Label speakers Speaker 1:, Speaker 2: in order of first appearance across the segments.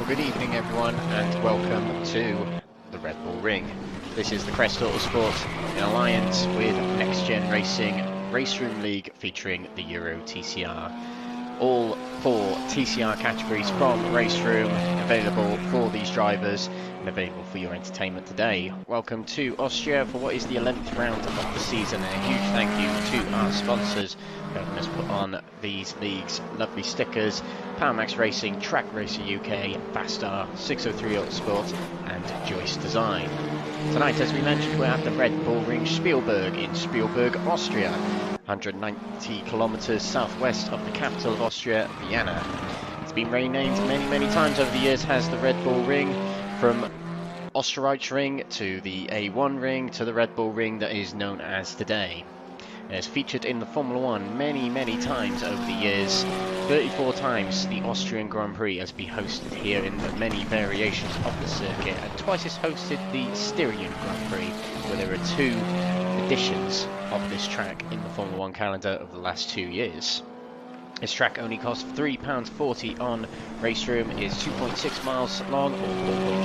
Speaker 1: Well, good evening everyone and welcome to the Red Bull Ring. This is the Crest Autosport in alliance with NXTGEN Racing RaceRoom League featuring the Euro TCR. All 4 TCR categories from RaceRoom available for these drivers and available for your entertainment today. Welcome to Austria for what is the 11th round of the season. A huge thank you to our sponsors helping us put on these leagues. Lovely stickers: Powermax Racing, Track Racer UK, Fastar, 603 Autosport and Joyce Design. Tonight, as we mentioned, we're at the Red Bull Ring Spielberg in Spielberg, Austria, 190 kilometers southwest of the capital of Austria, Vienna. It's been renamed many times over the years, has the Red Bull Ring, from Ring to the A1 Ring to the Red Bull Ring that is known as today. It's featured in the Formula 1 many times over the years. 34 times the Austrian Grand Prix has been hosted here in the many variations of the circuit, and twice it's hosted the Styrian Grand Prix, where there are 2 editions of this track in the Formula 1 calendar over the last 2 years. This track only costs £3.40 on RaceRoom, is 2.6 miles long or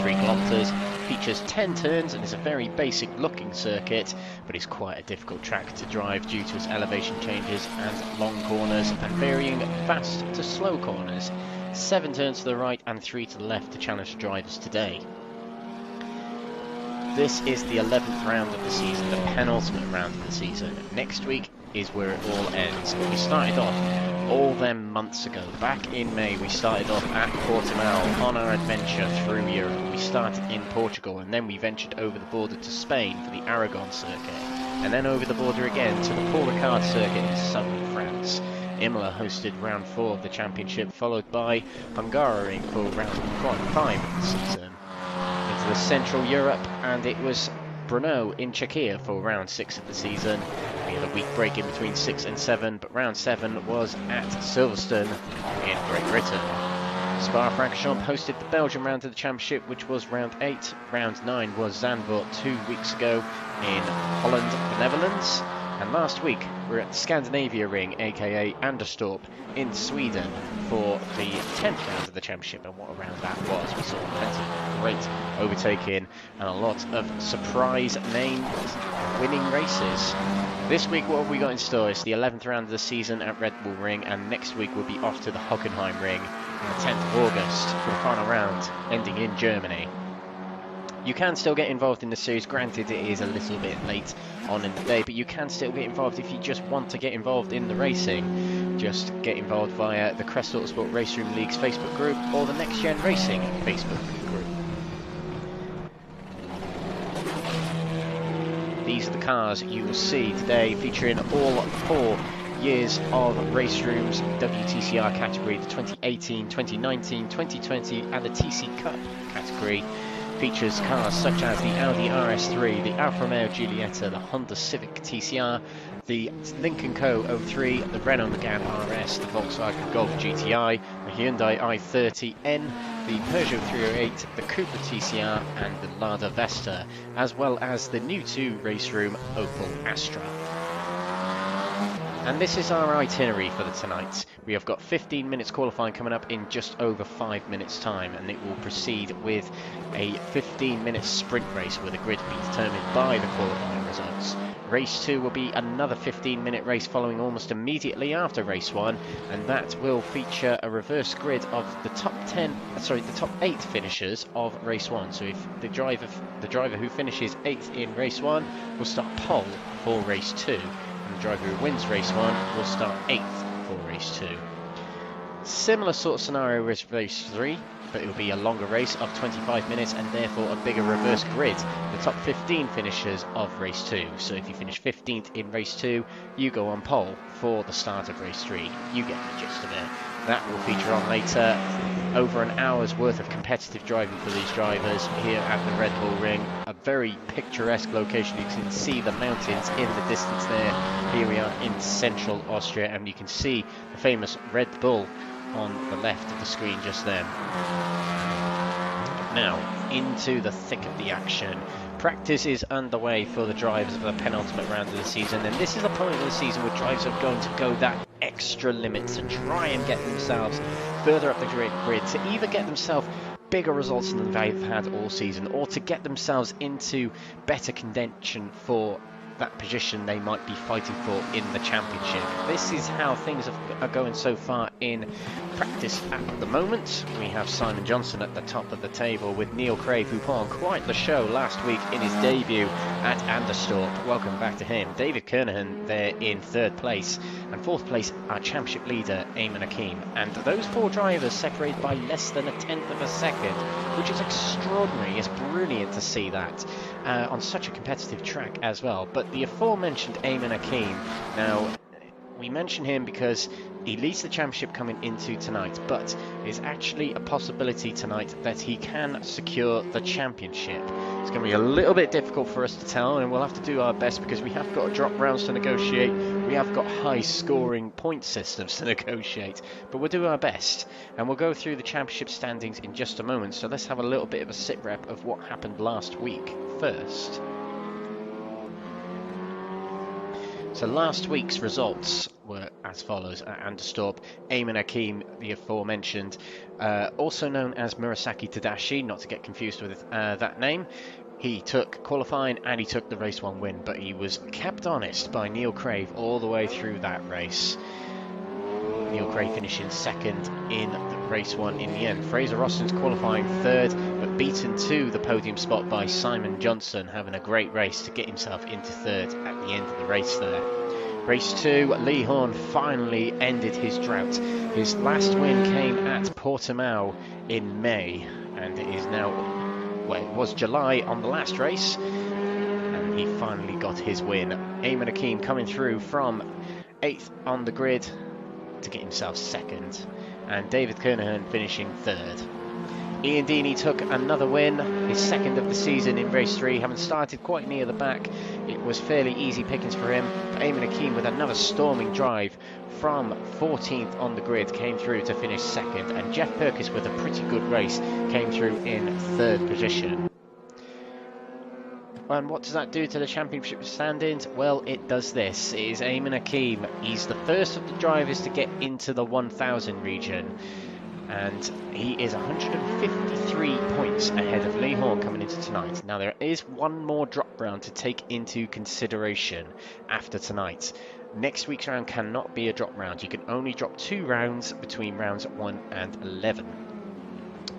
Speaker 1: 4.3 kilometres, features 10 turns and is a very basic looking circuit, but it's quite a difficult track to drive due to its elevation changes and long corners and varying fast to slow corners. 7 turns to the right and 3 to the left to challenge drivers today. This is the 11th round of the season, the penultimate round of the season. Next week is where it all ends. We started off all them months ago. Back in May, we started off at Portimao on our adventure through Europe. We started in Portugal, and then we ventured over the border to Spain for the Aragon circuit, and then over the border again to the Paul Ricard circuit in southern France. Imola hosted round 4 of the championship, followed by Hungary for round 5 of the season. Into the Central Europe, and it was Brno in Czechia for round 6 of the season. We had a week break in between 6 and 7, but round 7 was at Silverstone in Great Britain. Spa-Francorchamps hosted the Belgian round of the championship, which was round 8. Round 9 was Zandvoort 2 weeks ago in Holland, the Netherlands. And last week we were at the Scandinavia Ring, aka Anderstorp, in Sweden for the 10th round of the championship. And what a round that was. We saw plenty of great overtaking and a lot of surprise name winning races. This week, what have we got in store? It's the 11th round of the season at Red Bull Ring, and next week we'll be off to the Hockenheim Ring on the 10th of August for the final round, ending in Germany. You can still get involved in the series, granted it is a little bit late on in the day, but you can still get involved if you just want to get involved in the racing. Just get involved via the Crest Autosport RaceRoom League's Facebook group or the NXTGEN Racing Facebook group. These are the cars you will see today, featuring all 4 years of RaceRoom's WTCR category, the 2018, 2019, 2020 and the TC Cup category. Features cars such as the Audi RS3, the Alfa Romeo Giulietta, the Honda Civic TCR, the Lincoln Co. 03, the Renault Megane RS, the Volkswagen Golf GTI, the Hyundai i30N, the Peugeot 308, the Cooper TCR and the Lada Vesta, as well as the new to RaceRoom Opel Astra. And this is our itinerary for the tonight. We have got 15 minutes qualifying coming up in just over 5 minutes time, and it will proceed with a 15-minute sprint race where the grid will be determined by the qualifying results. Race 2 will be another 15-minute race following almost immediately after race 1, and that will feature a reverse grid of the top 8 finishers of race 1. So if the driver who finishes 8th in race 1 will start pole for race 2. And the driver who wins race 1 will start 8th for race 2. Similar sort of scenario as race 3, but it will be a longer race of 25 minutes and therefore a bigger reverse grid. The top 15 finishers of race 2. So if you finish 15th in race 2, you go on pole for the start of race 3. You get the gist of it. That will feature on later. Over an hour's worth of competitive driving for these drivers here at the Red Bull Ring. A very picturesque location. You can see the mountains in the distance there. Here we are in central Austria, and you can see the famous Red Bull on the left of the screen just then. Now, into the thick of the action. Practice is underway for the drivers of the penultimate round of the season, and this is a point of the season where drivers are going to go that extra limit to try and get themselves further up the grid, to either get themselves bigger results than they've had all season, or to get themselves into better contention for that position they might be fighting for in the championship. This is how things are going so far in practice at the moment. We have Simon Johnson at the top of the table with Neil Crave, who put on quite the show last week in his debut at Anderstorp. Welcome back to him. David Kernahan there in 3rd place, and 4th place our championship leader Ayman Aqeem. And those 4 drivers separated by less than a 1/10 of a second, which is extraordinary. It's brilliant to see that on such a competitive track as well. But the aforementioned Ayman Aqeem, now we mention him because he leads the championship coming into tonight, but there's actually a possibility tonight that he can secure the championship. It's going to be a little bit difficult for us to tell, and we'll have to do our best because we have got drop rounds to negotiate. We have got high scoring point systems to negotiate, but we'll do our best, and we'll go through the championship standings in just a moment. So let's have a little bit of a sit rep of what happened last week first. So last week's results were as follows at Anderstorp. Ayman Aqeem, the aforementioned, also known as Murasaki Tadashi, not to get confused with that name. He took qualifying and he took the race 1 win, but he was kept honest by Neil Crave all the way through that race. Neil Crave finishing 2nd in the race 1 in the end. Fraser Austin's qualifying 3rd, but beaten to the podium spot by Simon Johnson, having a great race to get himself into 3rd at the end of the race there. Race 2, Lee Horn finally ended his drought. His last win came at Portimao in May, and it is now, well, it was July on the last race, and he finally got his win. Ayman Aqeem coming through from 8th on the grid to get himself 2nd, and David Kernahan finishing 3rd. Ian Deeney took another win, his 2nd of the season in race 3, having started quite near the back. It was fairly easy pickings for him, but Ayman Aqeem with another storming drive from 14th on the grid came through to finish 2nd, and Jeff Perkis with a pretty good race came through in 3rd position. And what does that do to the championship standings? Well, it does this. It is Ayman Aqeem. He's the first of the drivers to get into the 1000 region, and he is 153 points ahead of Lee Horn coming into tonight. Now there is one more drop round to take into consideration after tonight. Next week's round cannot be a drop round. You can only drop 2 rounds between rounds 1 and 11.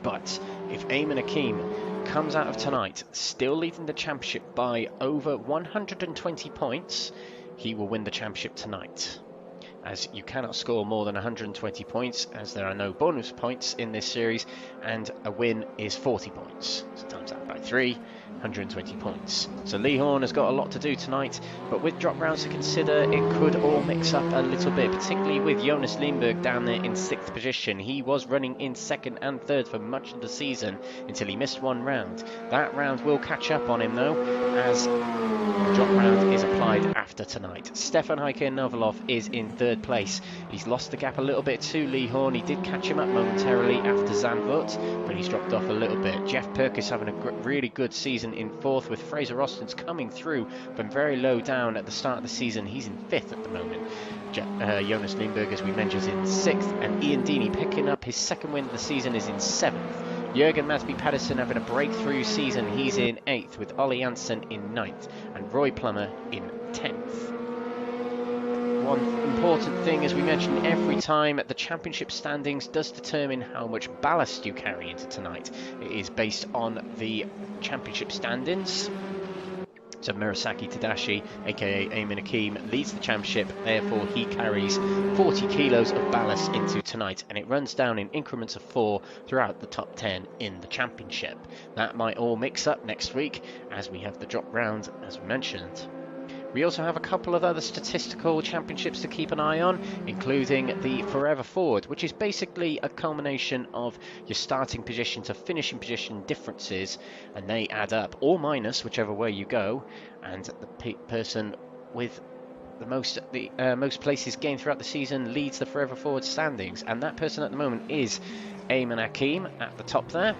Speaker 1: But if Ayman Aqeem comes out of tonight still leading the championship by over 120 points, he will win the championship tonight, as you cannot score more than 120 points, as there are no bonus points in this series, and a win is 40 points. So times that by 3, 120 points. So Lee Horn has got a lot to do tonight, but with drop rounds to consider, it could all mix up a little bit, particularly with Jonas Lindberg down there in 6th position. He was running in 2nd and 3rd for much of the season until he missed 1 round. That round will catch up on him though, as the drop round is applied after tonight. Stefan Heike Novalov is in 3rd place. He's lost the gap a little bit to Lee Horn. He did catch him up momentarily after Zandvoort, but he's dropped off a little bit. Jeff Perkis having a really good season in 4th, with Fraser Austin's coming through from very low down at the start of the season. He's in 5th at the moment. Jonas Lindberg, as we mentioned, is in 6th, and Ian Deeney picking up his 2nd win of the season is in 7th. Jürgen Masby Pedersen having a breakthrough season. He's in 8th, with Ollie Janssen in 9th and Roy Plummer in 10th. One important thing, as we mention every time, the championship standings does determine how much ballast you carry into tonight. It is based on the championship standings. So Murasaki Tadashi, aka Ayman Aqeem, leads the championship, therefore he carries 40 kilos of ballast into tonight, and it runs down in increments of 4 throughout the top 10 in the championship. That might all mix up next week as we have the drop round, as we mentioned. We also have a couple of other statistical championships to keep an eye on, including the Forever Forward, which is basically a culmination of your starting position to finishing position differences, and they add up, or minus, whichever way you go, and the person with the most places gained throughout the season leads the Forever Forward standings, and that person at the moment is Ayman Aqeem at the top there.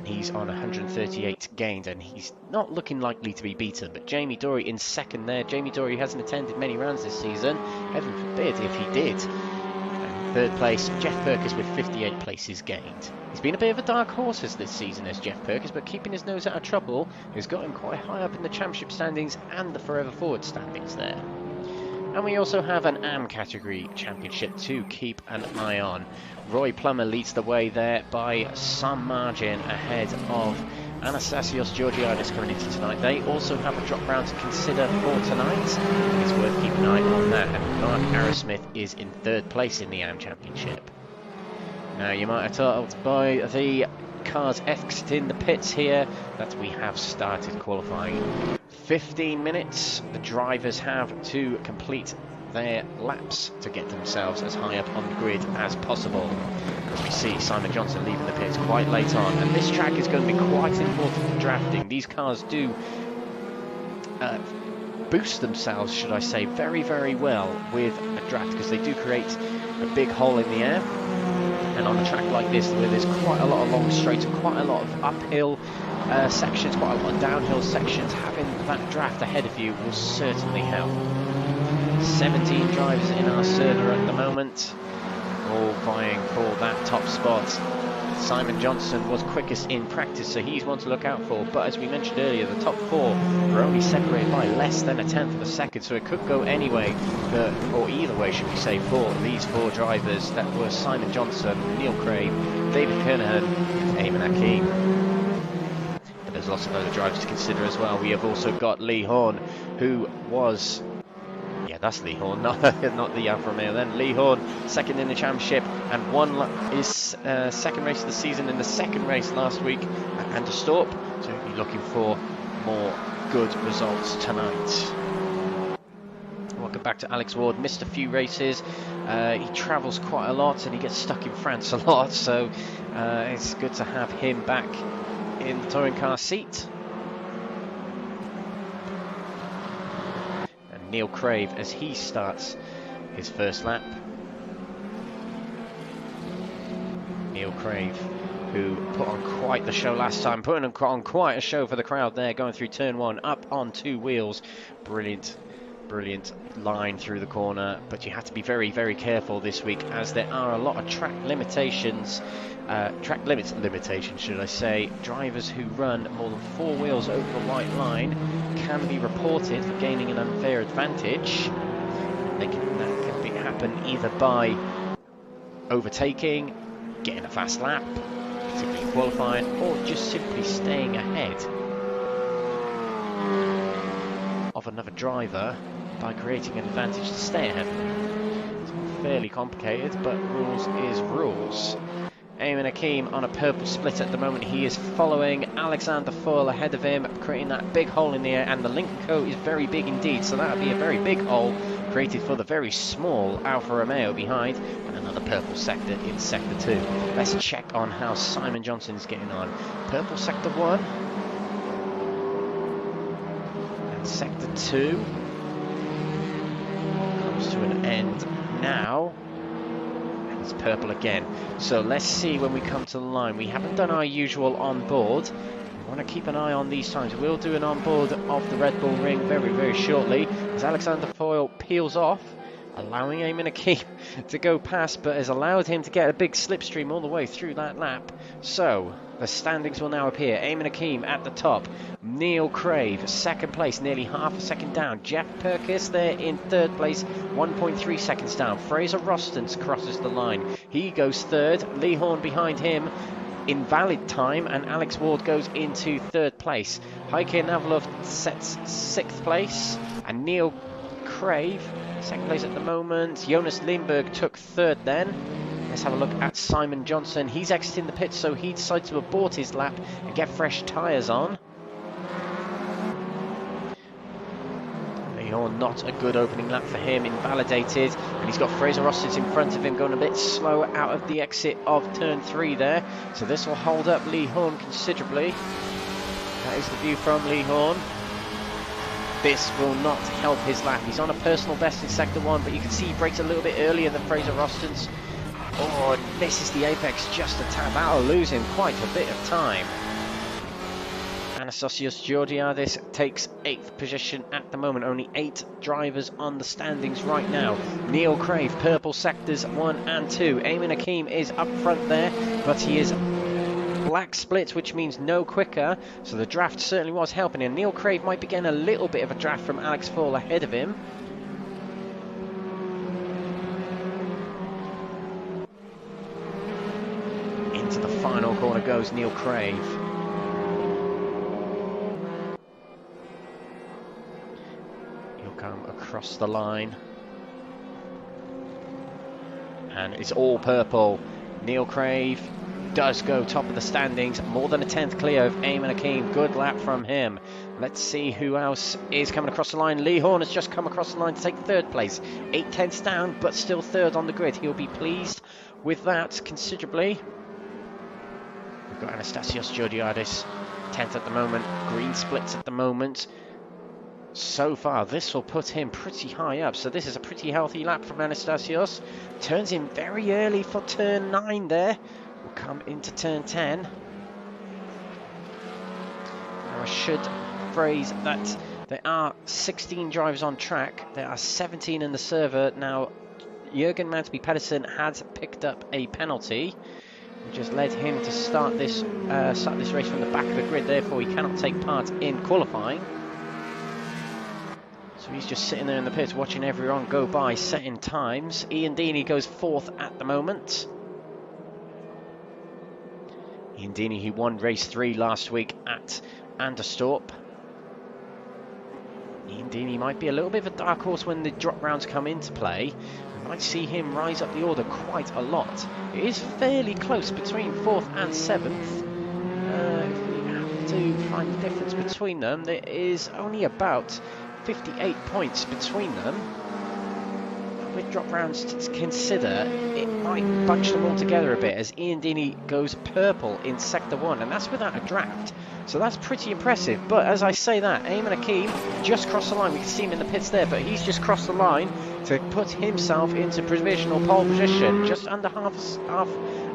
Speaker 1: He's on 138 gained, and he's not looking likely to be beaten. But Jamie Dory in 2nd there. Jamie Dory hasn't attended many rounds this season. Heaven forbid if he did. And Third place, Jeff Perkins with 58 places gained. He's been a bit of a dark horse this season as Jeff Perkins, but keeping his nose out of trouble has got him quite high up in the championship standings and the Forever Forward standings there. And we also have an AM category championship to keep an eye on. Roy Plummer leads the way there by some margin ahead of Anastasios Georgiadis coming into tonight. They also have a drop round to consider for tonight. It's worth keeping an eye on that. And Mark Arrowsmith is in third place in the AM Championship. Now you might have told by the cars exiting the pits here that we have started qualifying. 15 minutes the drivers have to complete their laps to get themselves as high up on the grid as possible. As we see Simon Johnson leaving the pits quite late on, and this track is going to be quite important for drafting. These cars do boost themselves, should I say, very, very well with a draft, because they do create a big hole in the air. And on a track like this, where there's quite a lot of long straights and quite a lot of uphill sections, quite a lot of downhill sections, having that draft ahead of you will certainly help. 17 drivers in our server at the moment, all vying for that top spot. Simon Johnson was quickest in practice, so he's one to look out for. But as we mentioned earlier, the top four are only separated by less than a tenth of a second, so it could go anyway, or either way, should we say, for these four drivers that were Simon Johnson, Neil Craig, David Kernahan, and Ayman Aqeem. But there's lots of other drivers to consider as well. We have also got Lee Horn, who was... yeah, that's Lee Horn, not the Alfa Romeo then. Lee Horn, second in the championship, and won his second race of the season in the second race last week at Anderstorp. So he'll be looking for more good results tonight. Welcome back to Alex Ward. Missed a few races. He travels quite a lot and he gets stuck in France a lot, so it's good to have him back in the touring car seat. Neil Crave as he starts his first lap. Neil Crave, who put on quite the show last time, putting on quite a show for the crowd there, going through turn one, up on two wheels. Brilliant, brilliant line through the corner, but you have to be very, very careful this week as there are a lot of track limitations. Track limitations, should I say. Drivers who run more than four wheels over the white line can be reported for gaining an unfair advantage. That can happen either by overtaking, getting a fast lap, particularly qualifying, or just simply staying ahead of another driver by creating an advantage to stay ahead of them. It's fairly complicated, but rules is rules. Ayman Aqeem on a purple split at the moment. He is following Alexander Foyle ahead of him, creating that big hole in the air, and the Lincoln Co is very big indeed, so that would be a very big hole created for the very small Alfa Romeo behind, and another purple sector in sector 2. Let's check on how Simon Johnson is getting on. Purple sector 1 and sector 2 comes to an end now. It's purple again. So let's see when we come to the line. We haven't done our usual on board. We want to keep an eye on these times. We'll do an on board of the Red Bull Ring very, very shortly as Alexander Foyle peels off, allowing Ayman Aqeem to go past, but has allowed him to get a big slipstream all the way through that lap. So the standings will now appear. Ayman Aqeem at the top. Neil Crave, second place, nearly half a second down. Jeff Perkis there in third place, 1.3 seconds down. Fraser Rostons crosses the line. He goes third. Lee Horn behind him. Invalid time, and Alex Ward goes into third place. Heike Navalov sets sixth place, and Neil Crave, second place at the moment. Jonas Lindberg took third then. Let's have a look at Simon Johnson. He's exiting the pits, so he decides to abort his lap and get fresh tyres on. Not a good opening lap for him, invalidated, and he's got Fraser Rostons in front of him, going a bit slower out of the exit of turn 3 there, so this will hold up Lee Horn considerably. That is the view from Lee Horn. This will not help his lap. He's on a personal best in sector 1, but you can see he brakes a little bit earlier than Fraser Rostons. Oh, misses the apex just a tad. That'll lose him quite a bit of time. Anastasios Georgiadis takes 8th position at the moment. Only 8 drivers on the standings right now. Neil Crave, purple sectors 1 and 2. Ayman Aqeem is up front there, but he is black split, which means no quicker. So the draft certainly was helping him. Neil Crave might be getting a little bit of a draft from Alex Fall ahead of him. Into the final corner goes Neil Crave. Come across the line, and it's all purple. Neil Crave does go top of the standings, more than a 10th clear of Ayman Aqeem. Good lap from him. Let's see who else is coming across the line. Lee Horn has just come across the line to take 3rd place, 8/10 down, but still 3rd on the grid. He'll be pleased with that considerably. We've got Anastasios Georgiadis 10th at the moment, green splits at the moment. So far, this will put him pretty high up. So this is a pretty healthy lap from Anastasios. Turns in very early for turn 9 there. We'll come into turn 10. Now I should phrase that there are 16 drivers on track. There are 17 in the server. Now, Jürgen Mansby Pedersen has picked up a penalty, which has led him to start this race from the back of the grid. Therefore, he cannot take part in qualifying. So he's just sitting there in the pits watching everyone go by, setting times. Ian Deeney goes 4th at the moment. Ian Deeney, he won race 3 last week at Anderstorp. Ian Deeney might be a little bit of a dark horse when the drop rounds come into play. We might see him rise up the order quite a lot. It is fairly close between 4th and 7th. If we have to find the difference between them, there is only about 58 points between them. With drop rounds to consider, it might bunch them all together a bit as Ian Deeney goes purple in Sector 1, and that's without a draft. So that's pretty impressive. But as I say that, Ayman Aqeem just crossed the line. We can see him in the pits there, but he's just crossed the line to put himself into provisional pole position. Just under half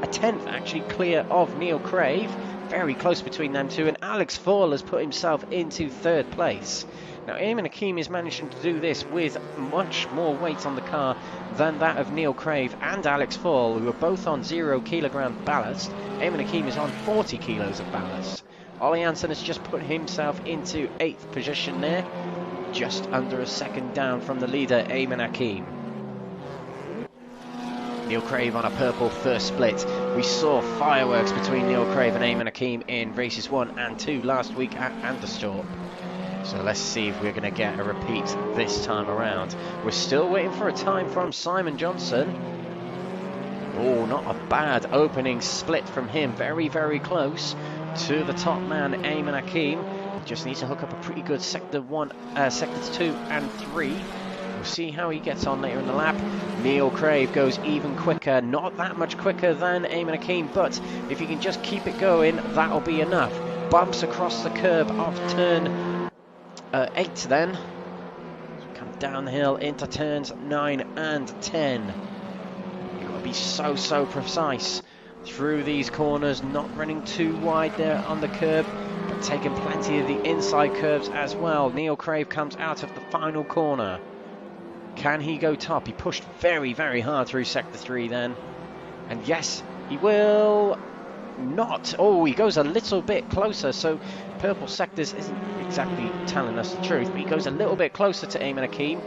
Speaker 1: a 10th actually clear of Neil Crave. Very close between them two, and Alex Fall has put himself into 3rd place. Now, Ayman Aqeem is managing to do this with much more weight on the car than that of Neil Crave and Alex Fall, who are both on 0 kilogram ballast. Ayman Aqeem is on 40 kilos of ballast. Ollie Hansen has just put himself into 8th position there, just under a second down from the leader, Ayman Aqeem. Neil Crave on a purple first split. We saw fireworks between Neil Crave and Ayman Aqeem in races 1 and 2 last week at Anderstorp. So let's see if we're going to get a repeat this time around. We're still waiting for a time from Simon Johnson. Oh, not a bad opening split from him. Very, very close to the top man, Ayman Aqeem. Just needs to hook up a pretty good sectors 2 and 3. We'll see how he gets on later in the lap. Neil Crave goes even quicker. Not that much quicker than Ayman Aqeem, but if he can just keep it going, that'll be enough. Bumps across the curb of turn 8 then. Come down the hill into turns 9 and 10. You've got to be so precise through these corners, not running too wide there on the curb, but taking plenty of the inside curves as well. Neil Crave comes out of the final corner. Can he go top? He pushed very, very hard through Sector 3 then. And yes, he will not. Oh, he goes a little bit closer, so purple sectors isn't exactly telling us the truth, but he goes a little bit closer to Ayman Aqeem.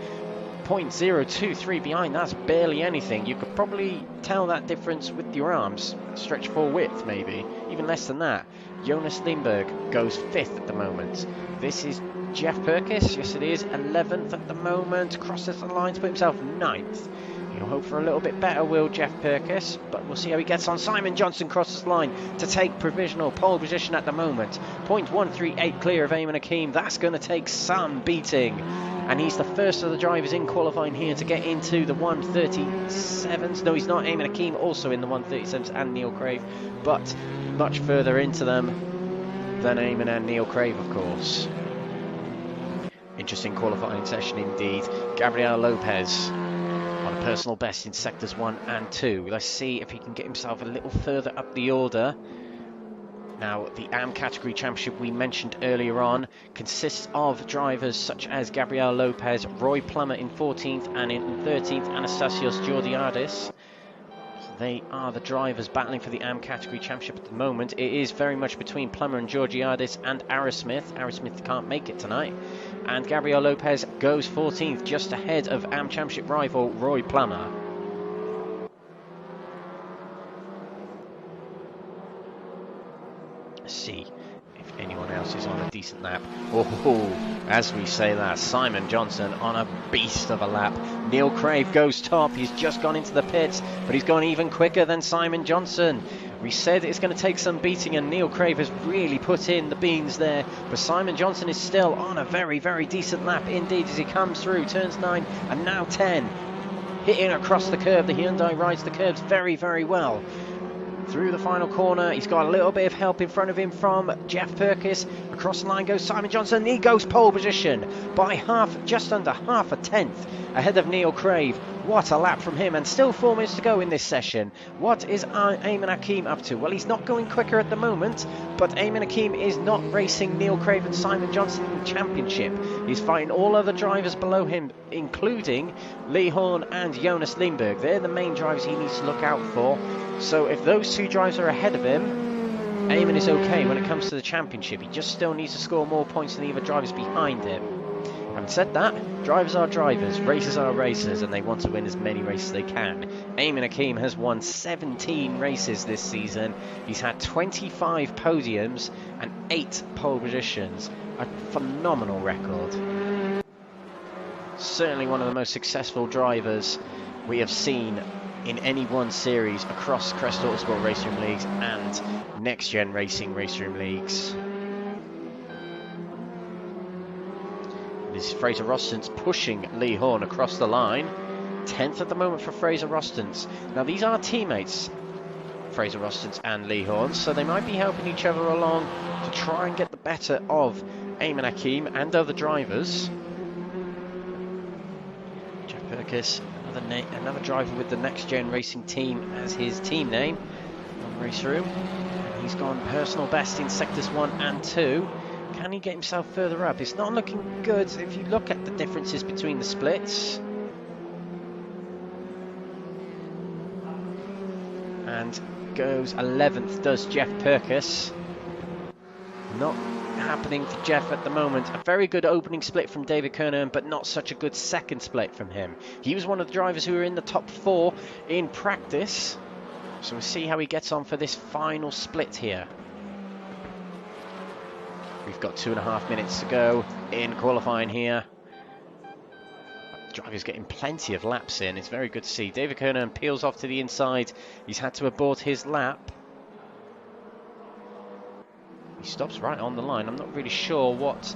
Speaker 1: 0.023 behind, that's barely anything. You could probably tell that difference with your arms. Stretch full width, maybe. Even less than that. Jonas Lindberg goes 5th at the moment. This is Jeff Perkis. Yes, it is. 11th at the moment. Crosses the line to put himself 9th. He'll hope for a little bit better, will Jeff Perkis, but we'll see how he gets on. Simon Johnson crosses the line to take provisional pole position at the moment. 0.138 clear of Ayman Aqeem. That's going to take some beating. And he's the first of the drivers in qualifying here to get into the 137s. No, he's not. Ayman Aqeem also in the 137s and Neil Crave, but much further into them than Ayman and Neil Crave, of course. Interesting qualifying session indeed. Gabriel Lopez on a personal best in sectors 1 and 2. Let's see if he can get himself a little further up the order. Now, the AM category championship we mentioned earlier on consists of drivers such as Gabriel Lopez, Roy Plummer in 14th, and in 13th, Anastasios Georgiadis. They are the drivers battling for the AM category championship at the moment. It is very much between Plummer and Georgiadis and Aerosmith. Aerosmith can't make it tonight. And Gabriel Lopez goes 14th, just ahead of AM championship rival Roy Plummer. Let's see if anyone else is on a decent lap. Oh, as we say that, Simon Johnson on a beast of a lap. Neil Crave goes top. He's just gone into the pits, but he's gone even quicker than Simon Johnson. We said it's going to take some beating, and Neil Crave has really put in the beans there. But Simon Johnson is still on a very, very decent lap indeed as he comes through turns 9 and now 10. Hitting across the curve. The Hyundai rides the curves very, very well. Through the final corner, he's got a little bit of help in front of him from Jeff Perkis. Across the line goes Simon Johnson. He goes pole position by just under half a tenth ahead of Neil Crave. What a lap from him, and still 4 minutes to go in this session. What is Ayman Aqeem up to? Well, he's not going quicker at the moment, but Ayman Aqeem is not racing Neil Crave and Simon Johnson in the championship. He's fighting all other drivers below him, including Lee Horn and Jonas Lindberg. They're the main drivers he needs to look out for. So if those two drivers are ahead of him, Ayman is okay when it comes to the championship. He just still needs to score more points than the other drivers behind him. Having said that, drivers are drivers, racers are racers, and they want to win as many races as they can. Ayman Aqeem has won 17 races this season. He's had 25 podiums and 8 pole positions. A phenomenal record. Certainly one of the most successful drivers we have seen in any one series across Crest Autosport RaceRoom Leagues and NXTGEN Racing RaceRoom Leagues. This is Fraser Rostons pushing Lee Horn across the line. 10th at the moment for Fraser Rostons. Now these are teammates, Fraser Rostons and Lee Horn, so they might be helping each other along to try and get the better of Ayman Aqeem and other drivers. Jack Perkis, another driver with the NXTGEN Racing team as his team name on RaceRoom. He's gone personal best in sectors 1 and 2. Can he get himself further up? It's not looking good if you look at the differences between the splits. And goes 11th, does Jeff Perkis. Not happening for Jeff at the moment. A very good opening split from David Kernan, but not such a good second split from him. He was one of the drivers who were in the top 4 in practice. So we'll see how he gets on for this final split here. We've got 2.5 minutes to go in qualifying here. The driver's getting plenty of laps in. It's very good to see. David Kernan peels off to the inside. He's had to abort his lap. He stops right on the line. I'm not really sure what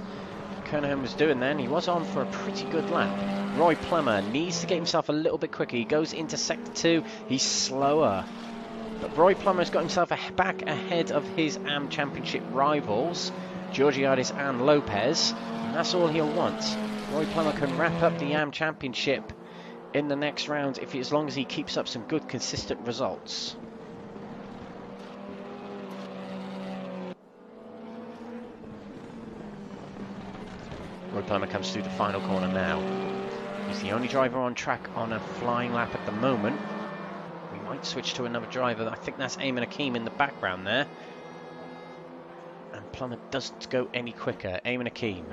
Speaker 1: Kernan was doing then. He was on for a pretty good lap. Roy Plummer needs to get himself a little bit quicker. He goes into sector 2. He's slower. But Roy Plummer's got himself back ahead of his AM Championship rivals, Georgiadis and Lopez, and that's all he'll want. Roy Plummer can wrap up the AM Championship in the next round as long as he keeps up some good consistent results. Roy Plummer comes through the final corner now. He's the only driver on track on a flying lap at the moment. We might switch to another driver. I think that's Ayman Aqeem in the background there. And Plummer doesn't go any quicker. Ayman Aqeem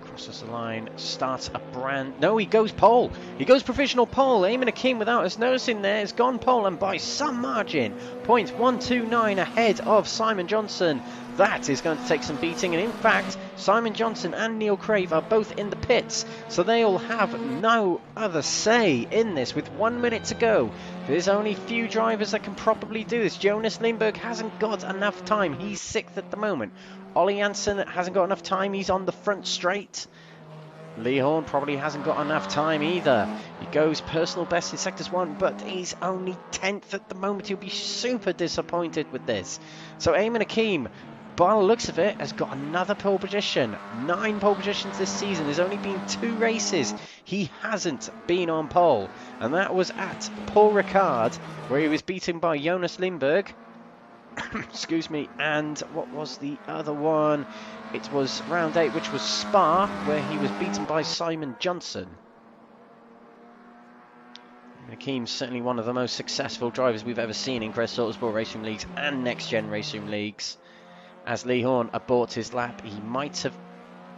Speaker 1: crosses the line, starts a brand... No, he goes pole. He goes provisional pole. Ayman Aqeem, without us noticing there, has gone pole, and by some margin. 0.129 ahead of Simon Johnson. That is going to take some beating, and in fact, Simon Johnson and Neil Crave are both in the pits, so they'll have no other say in this with 1 minute to go. There's only few drivers that can probably do this. Jonas Lindberg hasn't got enough time. He's 6th at the moment. Ollie Janssen hasn't got enough time. He's on the front straight. Lee Horn probably hasn't got enough time either. He goes personal best in sectors 1, but he's only 10th at the moment. He'll be super disappointed with this. So Ayman Aqeem, by the looks of it, has got another pole position. 9 pole positions this season. There's only been 2 races he hasn't been on pole, and that was at Paul Ricard, where he was beaten by Jonas Lindberg. Excuse me. And what was the other one? It was round 8, which was Spa, where he was beaten by Simon Johnson. Aqeem's certainly one of the most successful drivers we've ever seen in Crest Autosport RaceRoom Leagues and NXTGEN RaceRoom Leagues. As Lee Horn aborts his lap, he might have...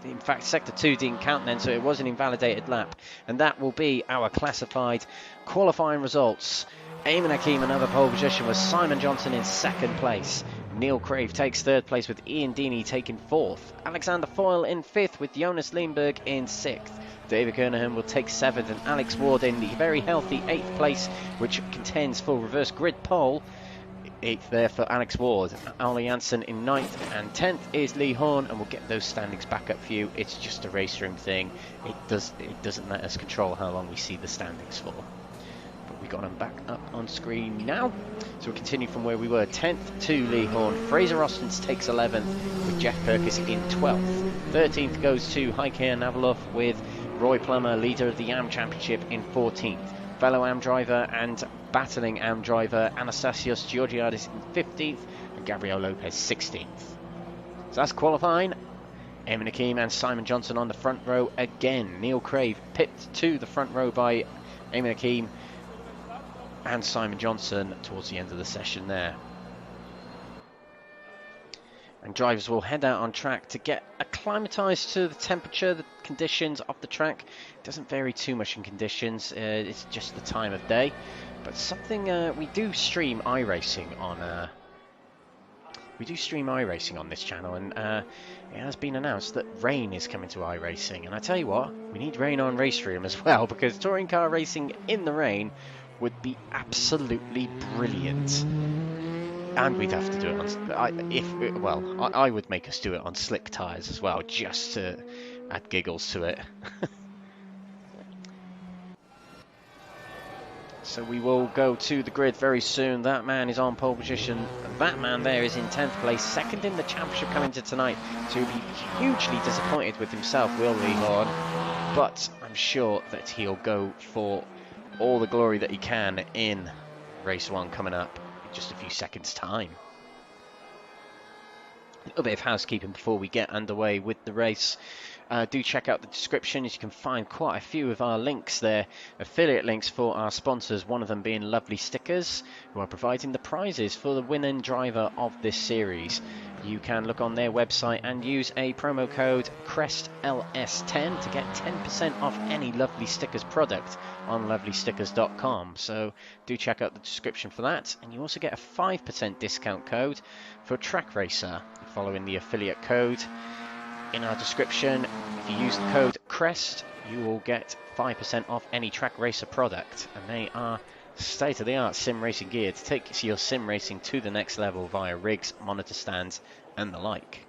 Speaker 1: In fact, Sector 2 didn't count then, so it was an invalidated lap. And that will be our classified qualifying results. Ayman Aqeem, another pole position, with Simon Johnson in 2nd place. Neil Crave takes 3rd place with Ian Deeney taking 4th. Alexander Foyle in 5th with Jonas Lindberg in 6th. David Kernahan will take 7th, and Alex Ward in the very healthy 8th place, which contends for reverse grid pole. 8th there for Alex Ward. Ollie Janssen in 9th, and 10th is Lee Horn, and we'll get those standings back up for you. It's just a race room thing. It doesn't let us control how long we see the standings for. But we got them back up on screen now. So we'll continue from where we were. 10th to Lee Horn. Fraser Austin takes 11th with Jeff Perkis in 12th. 13th goes to Heike Navalov with Roy Plummer, leader of the AM Championship, in 14th. Fellow AM driver and battling AM driver Anastasios Georgiadis in 15th, and Gabriel Lopez 16th. So that's qualifying. Ayman Aqeem and Simon Johnson on the front row again. Neil Crave pipped to the front row by Ayman Aqeem and Simon Johnson towards the end of the session there. And drivers will head out on track to get acclimatised to the temperature, the conditions of the track. It doesn't vary too much in conditions, it's just the time of day. But something we do stream iRacing on. We do stream iRacing on this channel, and it has been announced that rain is coming to iRacing. And I tell you what, we need rain on RaceRoom as well, because touring car racing in the rain would be absolutely brilliant. And we'd have to do it on... I would make us do it on slick tyres as well, just to add giggles to it. So we will go to the grid very soon. That man is on pole position. That man there is in 10th place, 2nd in the championship coming to tonight. So he'll be hugely disappointed with himself, will Lee Horn. But I'm sure that he'll go for all the glory that he can in race 1 coming up. Just a few seconds time. A little bit of housekeeping before we get underway with the race. Do check out the description, as you can find quite a few of our links there, affiliate links for our sponsors, one of them being Lovely Stickers, who are providing the prizes for the winning driver of this series. You can look on their website and use a promo code CRESTLS10 to get 10% off any Lovely Stickers product on lovelystickers.com. So do check out the description for that. And you also get a 5% discount code for Track Racer following the affiliate code in our description. If you use the code CREST, you will get 5% off any Track Racer product. And they are state-of-the-art sim racing gear to take your sim racing to the next level via rigs, monitor stands and the like.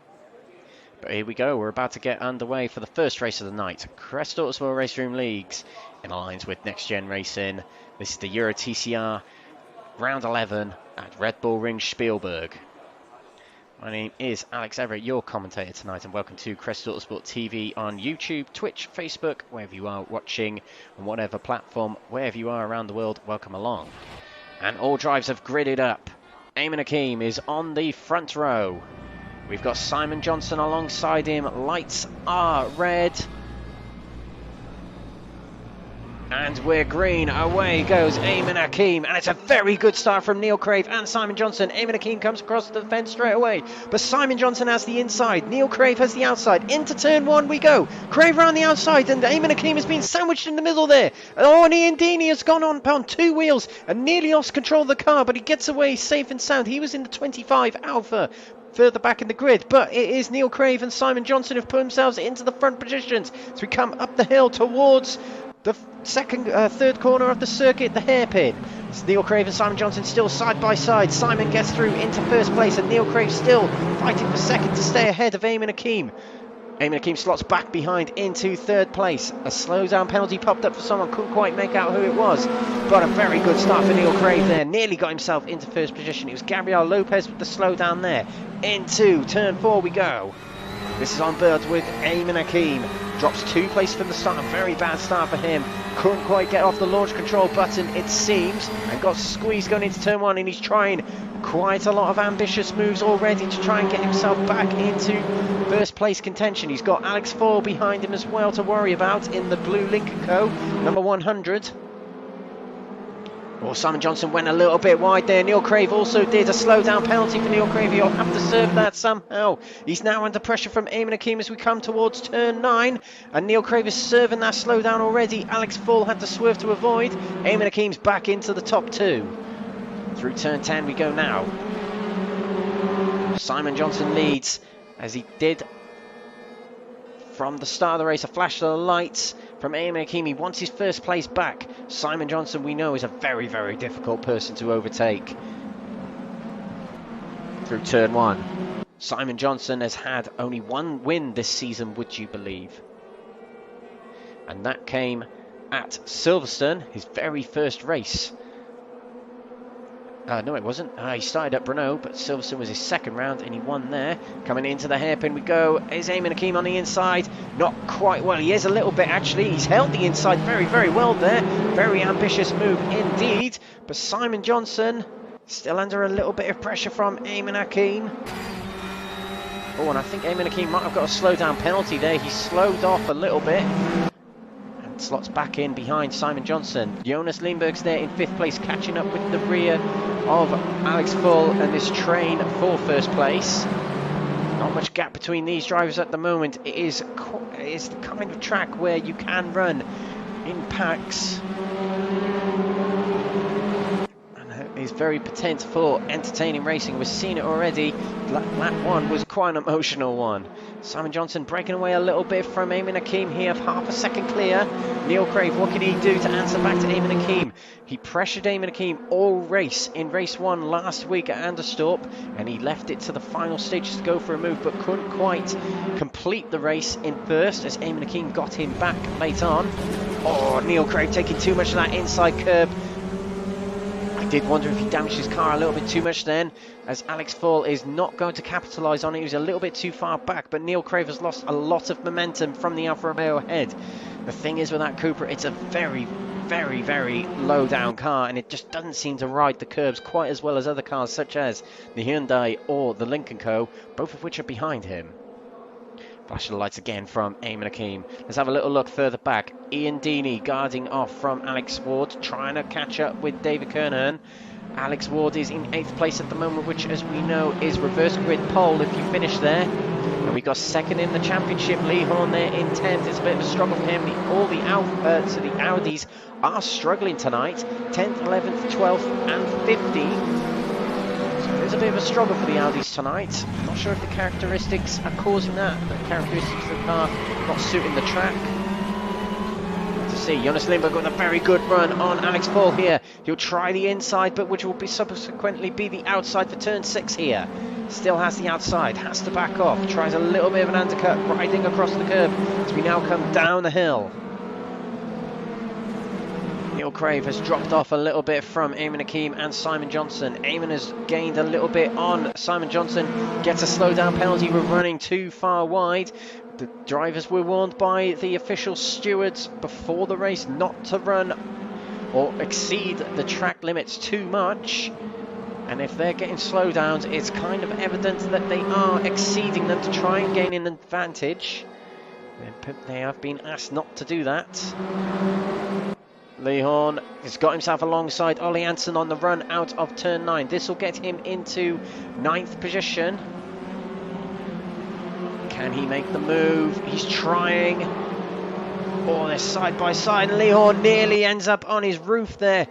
Speaker 1: But here we go, we're about to get underway for the first race of the night. Crest Autosport RaceRoom Leagues in alliance with NXTGEN Racing. This is the Euro TCR round 11 at Red Bull Ring Spielberg. My name is Alex Everett, your commentator tonight, and welcome to Crest Autosport TV on YouTube, Twitch, Facebook, wherever you are watching, on whatever platform, wherever you are around the world, welcome along. And all drives have gridded up. Ayman Aqeem is on the front row. We've got Simon Johnson alongside him. Lights are red. And we're green. Away goes Ayman Aqeem. And it's a very good start from Neil Crave and Simon Johnson. Ayman Aqeem comes across the fence straight away. But Simon Johnson has the inside. Neil Crave has the outside. Into turn 1 we go. Crave around the outside. And Ayman Aqeem has been sandwiched in the middle there. Oh, and Ian Deeney has gone on 2 wheels and nearly lost control of the car. But he gets away safe and sound. He was in the 25 Alpha, further back in the grid, but it is Neil Crave and Simon Johnson who've put themselves into the front positions as we come up the hill towards the third corner of the circuit, the hairpin. It's Neil Crave and Simon Johnson still side by side. Simon gets through into first place, and Neil Crave still fighting for second to stay ahead of Ayman Aqeem. Ayman Aqeem slots back behind into third place. A slow down penalty popped up for someone, couldn't quite make out who it was. But a very good start for Neil Crave there. Nearly got himself into first position. It was Gabriel Lopez with the slow down there. Into turn 4 we go. This is on board with Ayman Aqeem. Drops 2 places from the start. A very bad start for him. Couldn't quite get off the launch control button, it seems, and got squeezed going into turn 1, and he's trying quite a lot of ambitious moves already to try and get himself back into first place contention. He's got Alex Fall behind him as well to worry about in the blue Lincoln Co. number 100. Oh, Simon Johnson went a little bit wide there. Neil Crave also did. A slowdown penalty for Neil Crave. He'll have to serve that somehow. He's now under pressure from Ayman Aqeem as we come towards turn 9. And Neil Crave is serving that slowdown already. Alex Fall had to swerve to avoid. Ayman Aqeem's back into the top 2. Through turn 10 we go now. Simon Johnson leads as he did from the start of the race. A flash of the lights from Ayman Aqeem. He wants his first place back. Simon Johnson, we know, is a very, very difficult person to overtake. Through turn 1. Simon Johnson has had only 1 win this season, would you believe? And that came at Silverstone, his very first race. No, it wasn't. He started at Brno, but Silverstone was his second round, and he won there. Coming into the hairpin we go. Is Ayman Aqeem on the inside? Not quite well. He is a little bit, actually. He's held the inside very, very well there. Very ambitious move indeed. But Simon Johnson still under a little bit of pressure from Ayman Aqeem. Oh, and I think Ayman Aqeem might have got a slowdown penalty there. He slowed off a little bit. Slots back in behind Simon Johnson. Jonas Lindberg's there in 5th place, catching up with the rear of Alex Full and this train for first place. Not much gap between these drivers at the moment. It is the kind of track where you can run in packs. And is very potent for entertaining racing. We've seen it already. Lap 1 was quite an emotional one. Simon Johnson breaking away a little bit from Ayman Aqeem here, half a second clear. Neil Crave, what can he do to answer back to Ayman Aqeem? He pressured Ayman Aqeem all race in race 1 last week at Anderstorp, and he left it to the final stages to go for a move, but couldn't quite complete the race in first as Ayman Aqeem got him back late on. Oh, Neil Crave taking too much of that inside curb. I did wonder if he damaged his car a little bit too much then, as Alex Fall is not going to capitalise on it. He was a little bit too far back, but Neil Crave has lost a lot of momentum from the Alfa Romeo ahead. The thing is with that Cooper, it's a very, very, very low down car, and it just doesn't seem to ride the curbs quite as well as other cars such as the Hyundai or the Lincoln Co., both of which are behind him. Flash of the lights again from Ayman Aqeem. Let's have a little look further back. Ian Deeney guarding off from Alex Ward, trying to catch up with David Kernaghan. Alex Ward is in 8th place at the moment, which, as we know, is reverse grid pole if you finish there. And we got 2nd in the championship. Lee Horn there in 10th. It's a bit of a struggle for him. All the Audis are struggling tonight. 10th, 11th, 12th, and 15th. There's a bit of a struggle for the Audis tonight. I'm not sure if the characteristics are causing that. The characteristics of the car not suiting the track. To see, Jonas Lindberg with a very good run on Alex Fall here. He'll try the inside, but which will be subsequently be the outside for turn 6 here. Still has the outside, has to back off. Tries a little bit of an undercut, riding across the curb as we now come down the hill. Neil Crave has dropped off a little bit from Ayman Aqeem and Simon Johnson. Ayman has gained a little bit on Simon Johnson, gets a slowdown penalty. We're running too far wide. The drivers were warned by the official stewards before the race not to run or exceed the track limits too much. And if they're getting slowdowns, it's kind of evident that they are exceeding them to try and gain an advantage. They have been asked not to do that. Lee Horn has got himself alongside Ollie Hansen on the run out of turn 9. This will get him into 9th position. Can he make the move? He's trying. Oh, they're side by side. Lee Horn nearly ends up on his roof there.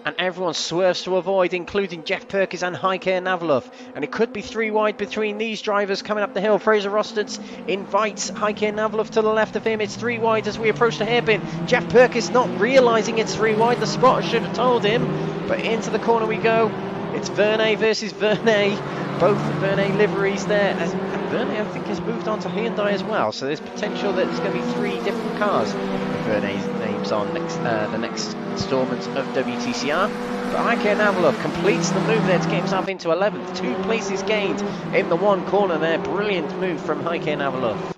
Speaker 1: And everyone swerves to avoid, including Jeff Perkins and Heike Navalov. And it could be 3 wide between these drivers coming up the hill. Fraser Rosters invites Heike Navalov to the left of him. It's 3 wide as we approach the hairpin. Jeff Perkins not realising it's 3 wide. The spotter should have told him. But into the corner we go. It's Vernet versus Vernet. Both Vernet liveries there. As Vernet, I think, has moved on to Hyundai as well. So there's potential that there's going to be 3 different cars. Vernet's name teams on the next instalment of WTCR. But Ayman Aqeem completes the move there to get himself into 11th. 2 places gained in the one corner there. Brilliant move from Ayman Aqeem.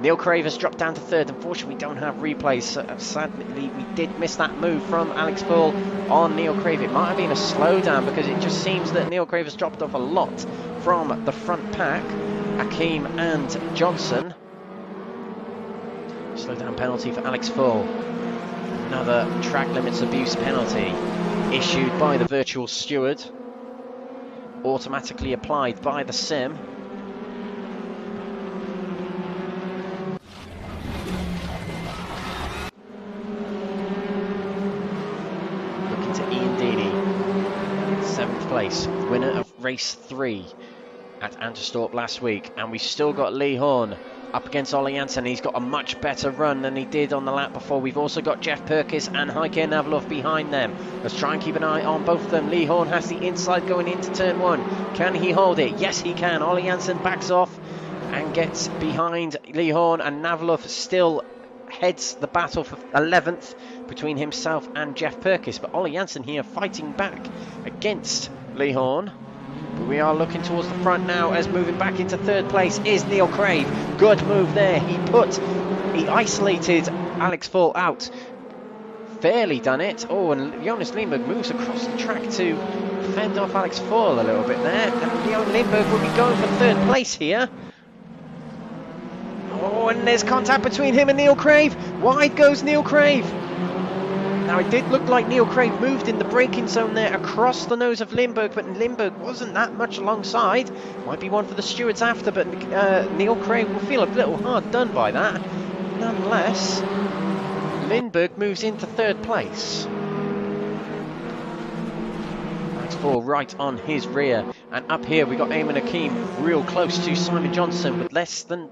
Speaker 1: Neil Crave has dropped down to 3rd. Unfortunately, we don't have replays. Sadly, we did miss that move from Alex Foyle on Neil Crave. It might have been a slowdown because it just seems that Neil Crave has dropped off a lot from the front pack. Aqeem and Johnson. Slowdown penalty for Alex Foyle. Another track limits abuse penalty issued by the virtual steward. Automatically applied by the sim. Looking to Ian Deeney, 7th place, winner of race 3 at Anderstorp last week. And we've still got Lee Horn up against Ollie Jansen. He's got a much better run than he did on the lap before. We've also got Jeff Perkis and Ayman Aqeem behind them. Let's try and keep an eye on both of them. Lee Horn has the inside going into turn 1. Can he hold it? Yes, he can. Ollie Jansen backs off and gets behind Lee Horn, and Navlov still heads the battle for 11th between himself and Jeff Perkis. But Ollie Jansen here fighting back against Lee Horn. But we are looking towards the front now, as moving back into 3rd place is Neil Crave. Good move there. He isolated Alex Foyle out. Fairly done it. Oh, and Jonas Lindberg moves across the track to fend off Alex Foyle a little bit there. And Leon Lindberg will be going for 3rd place here. Oh, and there's contact between him and Neil Crave. Wide goes Neil Crave. Now, it did look like Neil Crave moved in the braking zone there across the nose of Lindberg, but Lindberg wasn't that much alongside. Might be one for the stewards after, but Neil Crave will feel a little hard done by that. Nonetheless, Lindberg moves into 3rd place. Alex Foyle right on his rear. And up here we got Ayman Aqeem real close to Simon Johnson with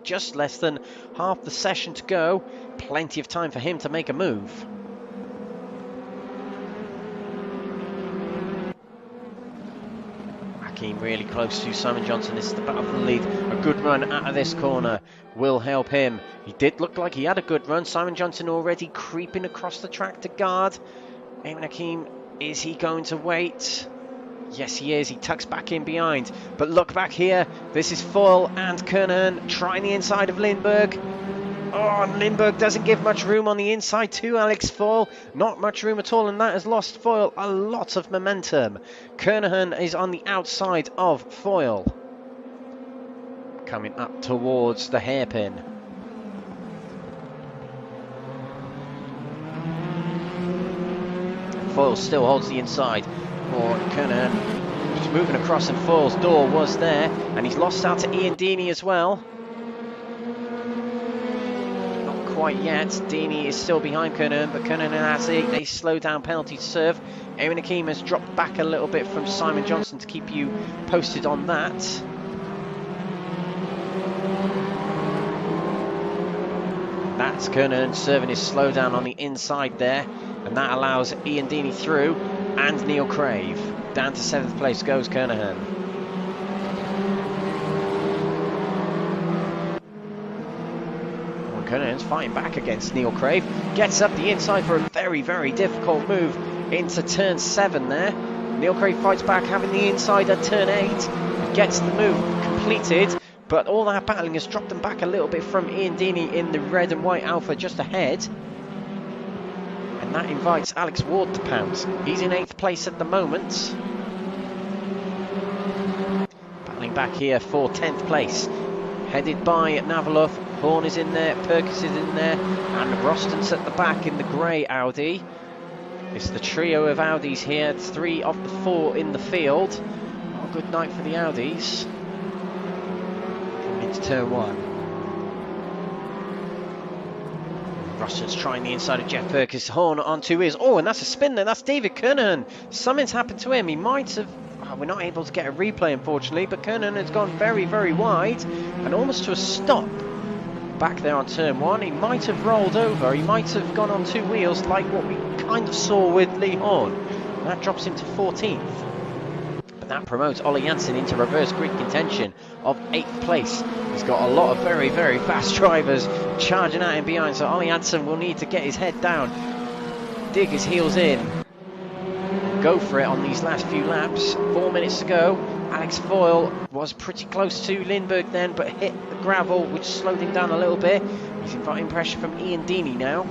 Speaker 1: just less than half the session to go. Plenty of time for him to make a move. Aqeem really close to Simon Johnson. This is the battle for the lead. A good run out of this corner will help him. He did look like he had a good run. Simon Johnson already creeping across the track to guard. Ayman Aqeem, is he going to wait? Yes, he is. He tucks back in behind. But look back here. This is Foyle and Kernahan trying the inside of Lindberg. Oh, and Lindberg doesn't give much room on the inside to Alex Foyle. Not much room at all, and that has lost Foyle a lot of momentum. Kernahan is on the outside of Foyle. Coming up towards the hairpin. Foyle still holds the inside for Kernahan. He's moving across, and Foyle's door was there, and he's lost out to Ian Deeney as well. Quite yet. Deeney is still behind Kernahan, but Kernahan has a slow down penalty to serve. Ayman Aqeem has dropped back a little bit from Simon Johnson to keep you posted on that. That's Kernahan serving his slow down on the inside there, and that allows Ian Deeney through, and Neil Crave. Down to 7th place goes Kernahan. Kernahan's fighting back against Neil Crave. Gets up the inside for a very, very difficult move into turn 7 there. Neil Crave fights back, having the inside at turn 8. Gets the move completed, but all that battling has dropped them back a little bit from Ian Deeney in the red and white Alpha just ahead. And that invites Alex Ward to pounce. He's in 8th place at the moment. Battling back here for 10th place. Headed by Navlov. Horn is in there, Perkis is in there, and Roston's at the back in the grey Audi. It's the trio of Audis here, 3 of the 4 in the field. Oh, good night for the Audis. Coming into turn 1. Roston's trying the inside of Jeff Perkis. Horn onto his. Oh, and that's a spin there. That's David Kernahan. Something's happened to him. He might have. Oh, we're not able to get a replay, unfortunately, but Kernahan has gone very, very wide and almost to a stop. Back there on turn 1, he might have rolled over, he might have gone on 2 wheels like what we kind of saw with Lee Horn. That drops him to 14th. But that promotes Ollie Jansen into reverse grid contention of 8th place. He's got a lot of very, very fast drivers charging at him behind, so Ollie Jansen will need to get his head down, dig his heels in, and go for it on these last few laps. 4 minutes to go. Alex Foyle was pretty close to Lindbergh then, but hit the gravel, which slowed him down a little bit. He's inviting pressure from Ian Deeney now.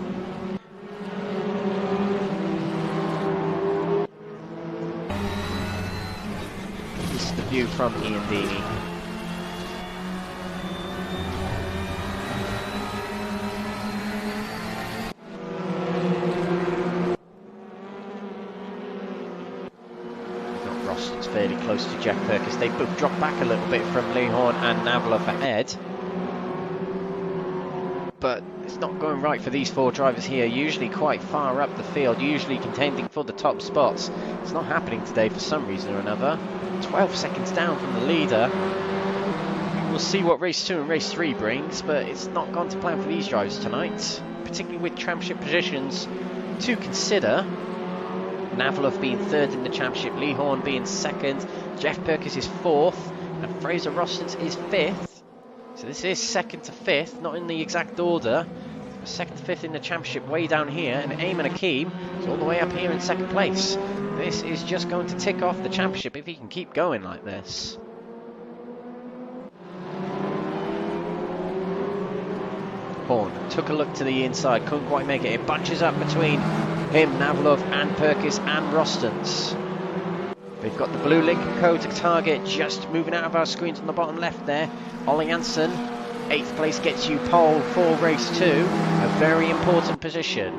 Speaker 1: This is the view from Ian Deeney. Fairly close to Jeff Perkins. They both dropped back a little bit from Lehorn and Navlov ahead, but it's not going right for these 4 drivers here, usually quite far up the field, usually contending for the top spots. It's not happening today for some reason or another. 12 seconds down from the leader. We'll see what race 2 and race 3 brings, but it's not gone to plan for these drivers tonight, particularly with championship positions to consider. Navlov being 3rd in the championship, Lehorn being 2nd, Jeff Perkins is 4th, and Fraser Rostons is 5th. So this is 2nd to 5th, not in the exact order. 2nd to 5th in the championship way down here, and Ayman Aqeem is all the way up here in 2nd place. This is just going to tick off the championship if he can keep going like this. Horn took a look to the inside, couldn't quite make it. It bunches up between him, Navlov, and Perkis and Rostons. They've got the blue Lincoln code to target, just moving out of our screens on the bottom left there. Ollie Jansen, 8th place gets you pole for race 2, a very important position.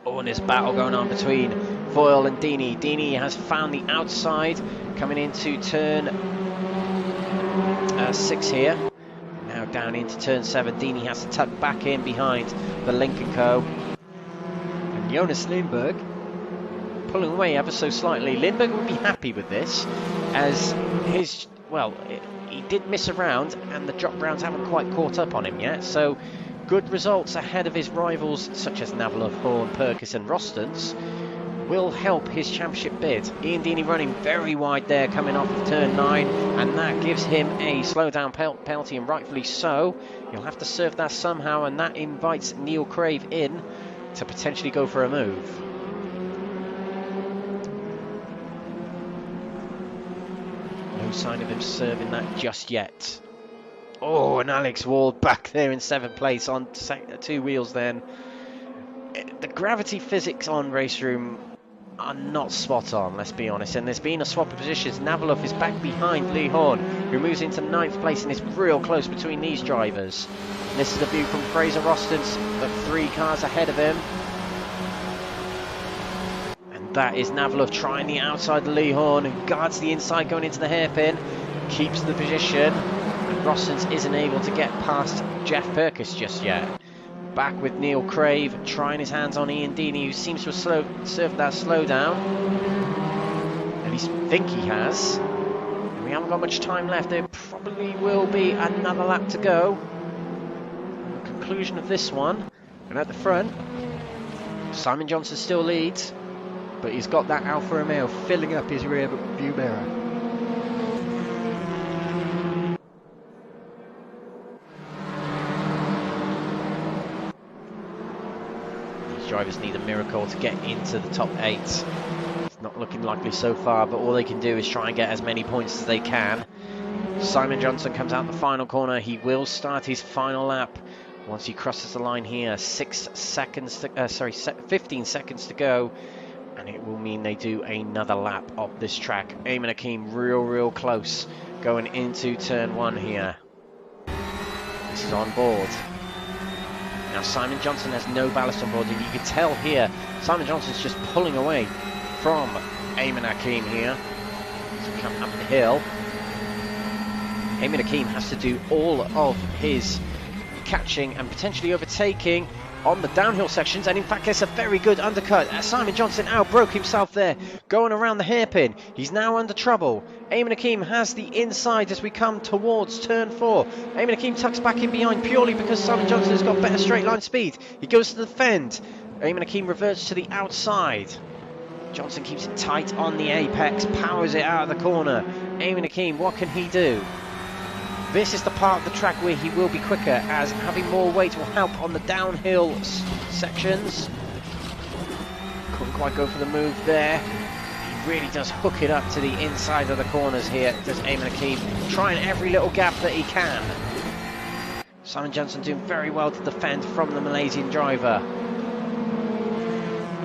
Speaker 1: Oh, and there's battle going on between Foyle and Deeney. Deeney has found the outside, coming into turn 6 here. Now down into turn 7, Deeney has to tuck back in behind the Lincoln Co. And Jonas Lindbergh pulling away ever so slightly. Lindbergh would be happy with this, as his, well, he did miss around and the drop rounds haven't quite caught up on him yet, so good results ahead of his rivals such as Navlov, Horn, Perkis and Rostons will help his championship bid. Ian Deeney running very wide there coming off of turn 9, and that gives him a slowdown penalty, and rightfully so. He'll have to serve that somehow, and that invites Neil Crave in to potentially go for a move. No sign of him serving that just yet. Oh, and Alex Ward back there in 7th place on 2 wheels then. The gravity physics on RaceRoom are not spot on, let's be honest, and there's been a swap of positions. Navlov is back behind Lee Horn, who moves into 9th place, and it's real close between these drivers. And this is the view from Fraser Rostons, the 3 cars ahead of him. And that is Navlov trying the outside of Lee Horn, who guards the inside going into the hairpin, keeps the position, and Rostons isn't able to get past Jeff Perkis just yet. Back with Neil Crave, trying his hands on Ian Deeney, who seems to have served that slowdown. At least think he has. And we haven't got much time left. There probably will be another lap to go. The conclusion of this one. And at the front, Simon Johnson still leads, but he's got that Alfa Romeo filling up his rear view mirror. Drivers need a miracle to get into the top 8. It's not looking likely so far, but all they can do is try and get as many points as they can. Simon Johnson comes out the final corner. He will start his final lap once he crosses the line here. 15 seconds to go, and it will mean they do another lap of this track. Ayman Aqeem real close going into turn 1 here. This is on board. Now Simon Johnson has no ballast on board, and you can tell here Simon Johnson's just pulling away from Ayman Aqeem here as we come up the hill. Ayman Aqeem has to do all of his catching and potentially overtaking on the downhill sections, and in fact gets a very good undercut. Simon Johnson outbroke himself there, going around the hairpin. He's now under trouble. Ayman Aqeem has the inside as we come towards turn 4. Ayman Aqeem tucks back in behind purely because Simon Johnson has got better straight line speed. He goes to the fend. Ayman Aqeem reverts to the outside. Johnson keeps it tight on the apex, powers it out of the corner. Ayman Aqeem, what can he do? This is the part of the track where he will be quicker, as having more weight will help on the downhill sections. Couldn't quite go for the move there. He really does hook it up to the inside of the corners here, does Ayman Aqeem, trying every little gap that he can. Simon Johnson doing very well to defend from the Malaysian driver.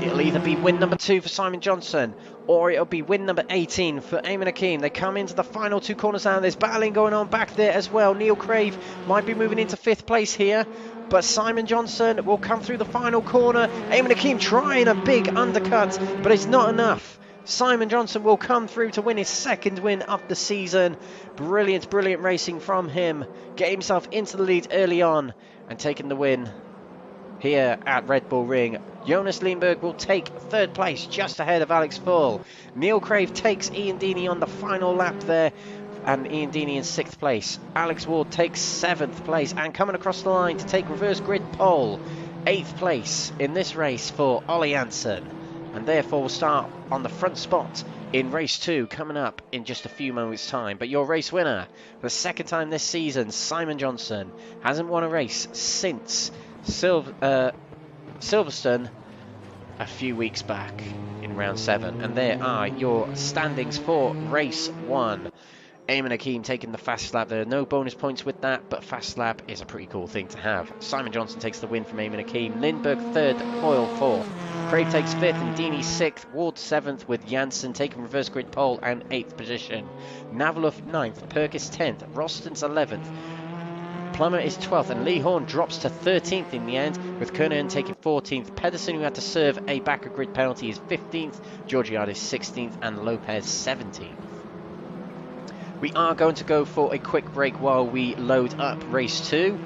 Speaker 1: It'll either be win number 2 for Simon Johnson, or it'll be win number 18 for Ayman Aqeem. They come into the final 2 corners now. There's battling going on back there as well. Neil Crave might be moving into 5th place here, but Simon Johnson will come through the final corner. Ayman Aqeem trying a big undercut, but it's not enough. Simon Johnson will come through to win his 2nd win of the season. Brilliant, brilliant racing from him. Get himself into the lead early on and taking the win here at Red Bull Ring. Jonas Lindberg will take 3rd place, just ahead of Alex Full. Neil Crave takes Ian Deeney on the final lap there, and Ian Deeney in 6th place. Alex Ward takes 7th place, and coming across the line to take reverse grid pole, 8th place in this race for Ollie Janssen, and therefore will start on the front spot in race 2 coming up in just a few moments time. But your race winner for the 2nd time this season, Simon Johnson, hasn't won a race since Silverstone a few weeks back in round 7. And there are your standings for race 1. Ayman Aqeem taking the fast lap. There are no bonus points with that, but fast lap is a pretty cool thing to have. Simon Johnson takes the win from Ayman Aqeem. Lindberg 3rd, Coyle 4th. Crave takes 5th and Deeney 6th. Ward 7th, with Janssen taking reverse grid pole and 8th position. Navalov 9th, Perkis 10th, Rostons 11th. Plummer is 12th, and Lee Horn drops to 13th in the end, with Kernan taking 14th. Pedersen, who had to serve a backer grid penalty, is 15th. Georgiades 16th, and Lopez 17th. We are going to go for a quick break while we load up race 2.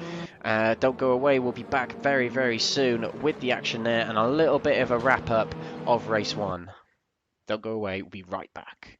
Speaker 1: Don't go away, we'll be back very, very soon with the action there and a little bit of a wrap up of race 1. Don't go away, we'll be right back.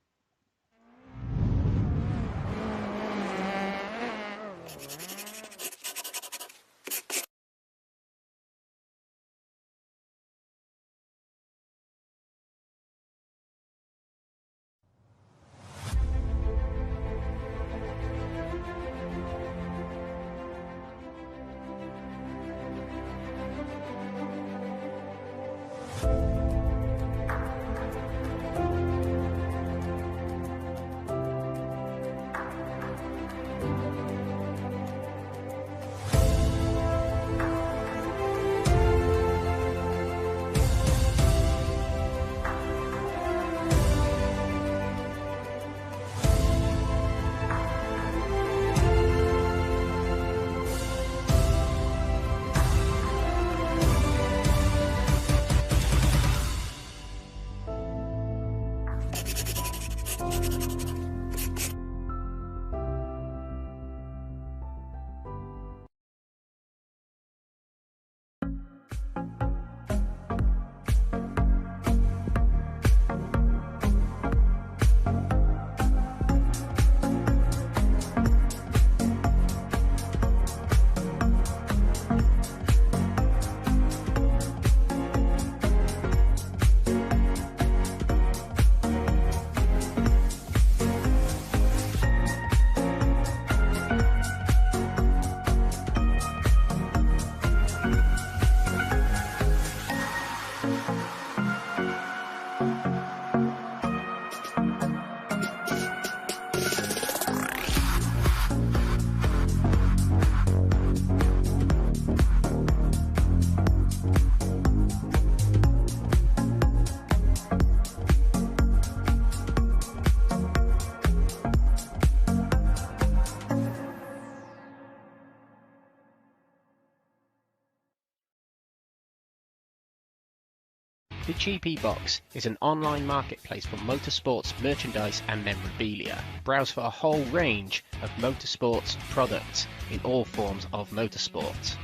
Speaker 1: The GP Box is an online marketplace for motorsports, merchandise and memorabilia. Browse for a whole range of motorsports products in all forms of motorsport.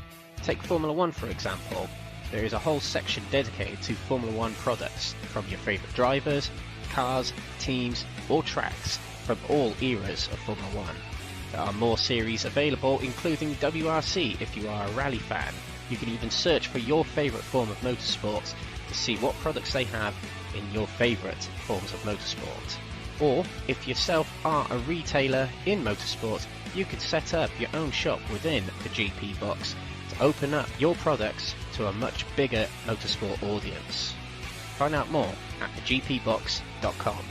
Speaker 1: Take Formula 1 for example. There is a whole section dedicated to Formula 1 products from your favourite drivers, cars, teams or tracks from all eras of Formula 1. There are more series available, including WRC if you are a rally fan. You can even search for your favourite form of motorsports
Speaker 2: to see what products they have in your favourite forms of motorsport. Or, if yourself are a retailer in motorsport, you could set up your own shop within the GP box to open up your products to a much bigger motorsport audience. Find out more at thegpbox.com.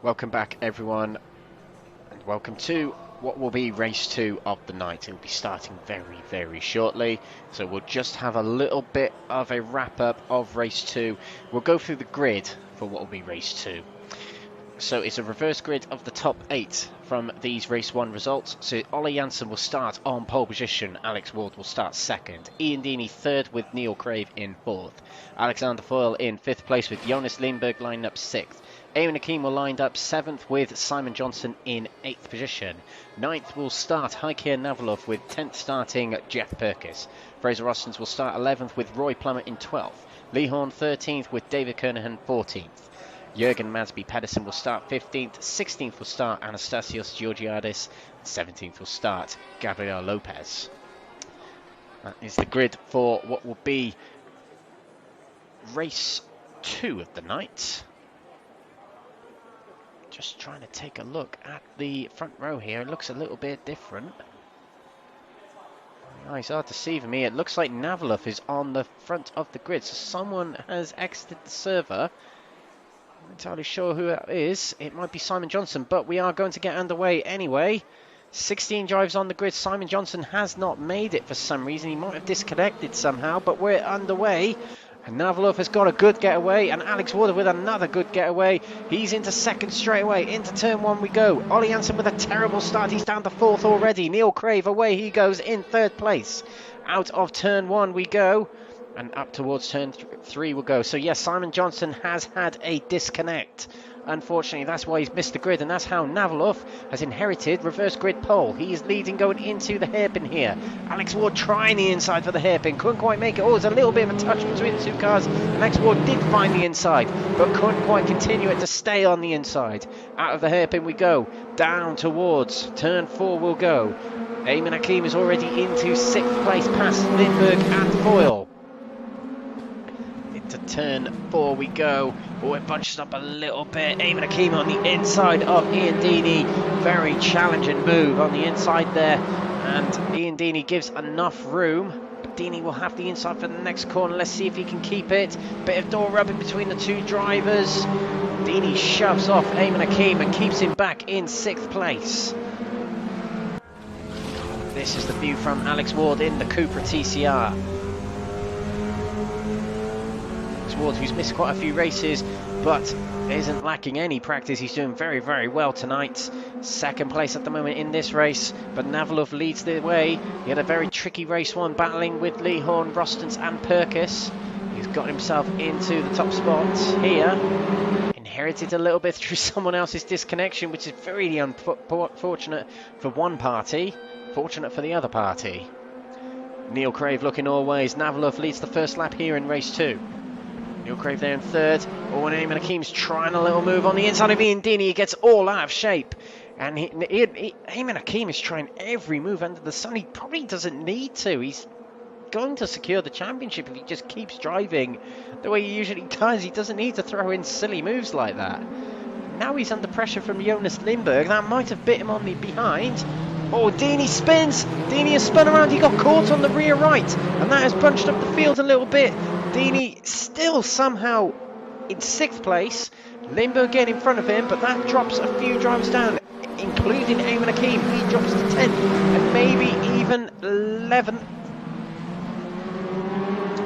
Speaker 1: Welcome back, everyone, and welcome to what will be race 2 of the night. It will be starting very, very shortly, so we'll just have a little bit of a wrap-up of race 2. We'll go through the grid for what will be race 2. So it's a reverse grid of the top 8 from these race 1 results. So Ollie Janssen will start on pole position, Alex Ward will start 2nd, Ian Deeney 3rd with Neil Crave in 4th, Alexander Foyle in 5th place with Jonas Lindberg lined up 6th. Ayman Aqeem will lined up 7th with Simon Johnson in 8th position. 9th will start Heikir Navalov with 10th starting Jeff Perkis. Fraser Rostens will start 11th with Roy Plummer in 12th. Lee Horn 13th with David Kernahan 14th. Jürgen Masby Pedersen will start 15th. 16th will start Anastasios Georgiadis. 17th will start Gabriel Lopez. That is the grid for what will be race 2 of the night. Just trying to take a look at the front row here. It looks a little bit different. My eyes are deceiving me. It looks like Navalov is on the front of the grid. So someone has exited the server. I'm not entirely sure who that is. It might be Simon Johnson, but we are going to get underway anyway. 16 drives on the grid. Simon Johnson has not made it for some reason. He might have disconnected somehow, but we're underway. And Navalov has got a good getaway, and Alex Ward with another good getaway. He's into 2nd straight away. Into turn 1 we go. Ollie Janssen with a terrible start. He's down to 4th already. Neil Crave away he goes in 3rd place. Out of turn 1 we go, and up towards turn 3 we'll go. So yes, Simon Johnson has had a disconnect. Unfortunately, that's why he's missed the grid, and that's how Navalov has inherited reverse grid pole. He is leading going into the hairpin here. Alex Ward trying the inside for the hairpin. Couldn't quite make it. Oh, there's a little bit of a touch between the two cars. Alex Ward did find the inside, but couldn't quite continue it to stay on the inside. Out of the hairpin we go. Down towards turn 4 we'll go. Ayman Aqeem is already into 6th place past Lindberg and Foyle. To turn 4 we go. Oh, it bunches up a little bit. Ayman Aqeem on the inside of Ian Deeney. Very challenging move on the inside there. And Ian Deeney gives enough room. But Deeney will have the inside for the next corner. Let's see if he can keep it. Bit of door rubbing between the two drivers. Deeney shoves off Ayman Aqeem and keeps him back in 6th place. This is the view from Alex Ward in the Cupra TCR. Ward, who's missed quite a few races but isn't lacking any practice. He's doing very, very well tonight. Second place at the moment in this race, but Navalov leads the way. He had a very tricky race one, battling with Lee Horn, Rostons and Perkis. He's got himself into the top spot here. Inherited a little bit through someone else's disconnection, which is very unfortunate for one party, fortunate for the other party. Neil Crave looking all ways. Navalov leads the first lap here in race 2. Neil Crave there in third. Oh, and Ayman Aqeem's trying a little move on the inside of Ian Dini. He gets all out of shape. And Ayman Aqeem is trying every move under the sun. He probably doesn't need to. He's going to secure the championship if he just keeps driving the way he usually does. He doesn't need to throw in silly moves like that. Now he's under pressure from Jonas Lindberg. That might have bit him on the behind. Oh, Dini spins. Dini has spun around. He got caught on the rear right, and that has bunched up the field a little bit. Dini still somehow in 6th place. Lindberg getting in front of him, but that drops a few drivers down, including Ayman Aqeem. He drops to 10th and maybe even 11th.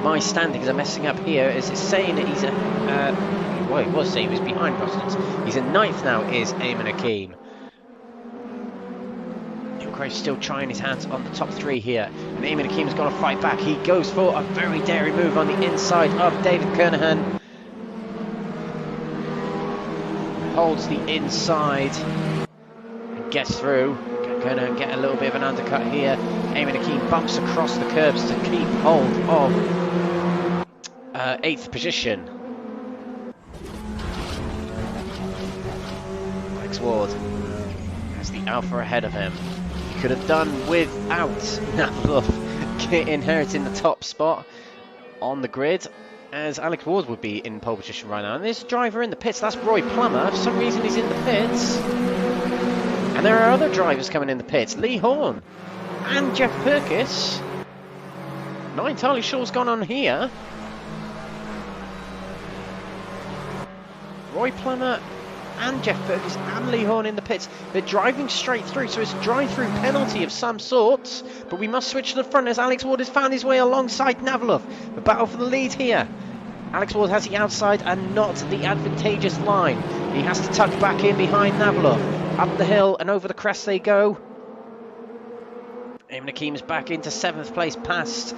Speaker 1: My standings are messing up here. Is it saying that he's well, it was saying he was behind Rostons. He's in 9th now, is Ayman Aqeem. Neil Crave's still trying his hands on the top 3 here. And Ayman Aqeem's got to fight back. He goes for a very daring move on the inside of David Kernahan. Holds the inside and gets through. Kernahan get a little bit of an undercut here. Ayman Aqeem bumps across the curbs to keep hold of 8th position. Alex Ward has the Alpha ahead of him. He could have done without Navalov inheriting the top spot on the grid, as Alex Ward would be in pole position right now. And this driver in the pits, that's Roy Plummer. For some reason he's in the pits. And there are other drivers coming in the pits. Lee Horn and Jeff Perkis. Not entirely sure what's gone on here. Roy Plummer and Jeff Perkis and Lee Horn in the pits. They're driving straight through, so it's a drive-through penalty of some sort. But we must switch to the front as Alex Ward has found his way alongside Navalov. The battle for the lead here. Alex Ward has the outside and not the advantageous line. He has to tuck back in behind Navalov. Up the hill and over the crest they go. Ayman Aqeem's back into 7th place past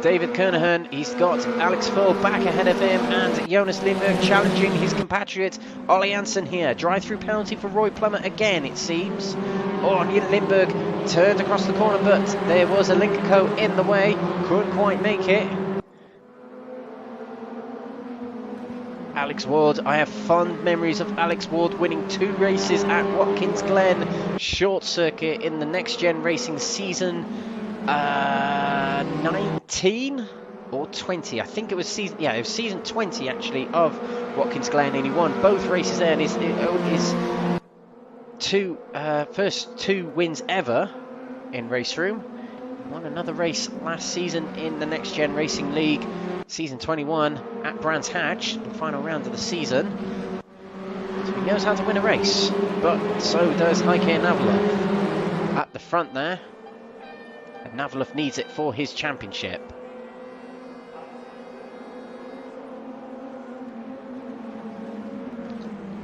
Speaker 1: David Kernahan. He's got Alex Full back ahead of him and Jonas Lindberg challenging his compatriot Ollie Hansen here. Drive-through penalty for Roy Plummer again, it seems. Oh, and Lindberg turned across the corner, but there was a Lincoln in the way. Couldn't quite make it. Alex Ward, I have fond memories of Alex Ward winning 2 races at Watkins Glen Short Circuit in the Next Gen Racing season 19 or 20. I think it was season, yeah, it was season 20 actually of Watkins Glen, and he won both races there, and his first 2 wins ever in RaceRoom. Won another race last season in the Next Gen Racing League, season 21 at Brands Hatch, the final round of the season. So he knows how to win a race, but so does Heike Navalov at the front there. And Navalov needs it for his championship.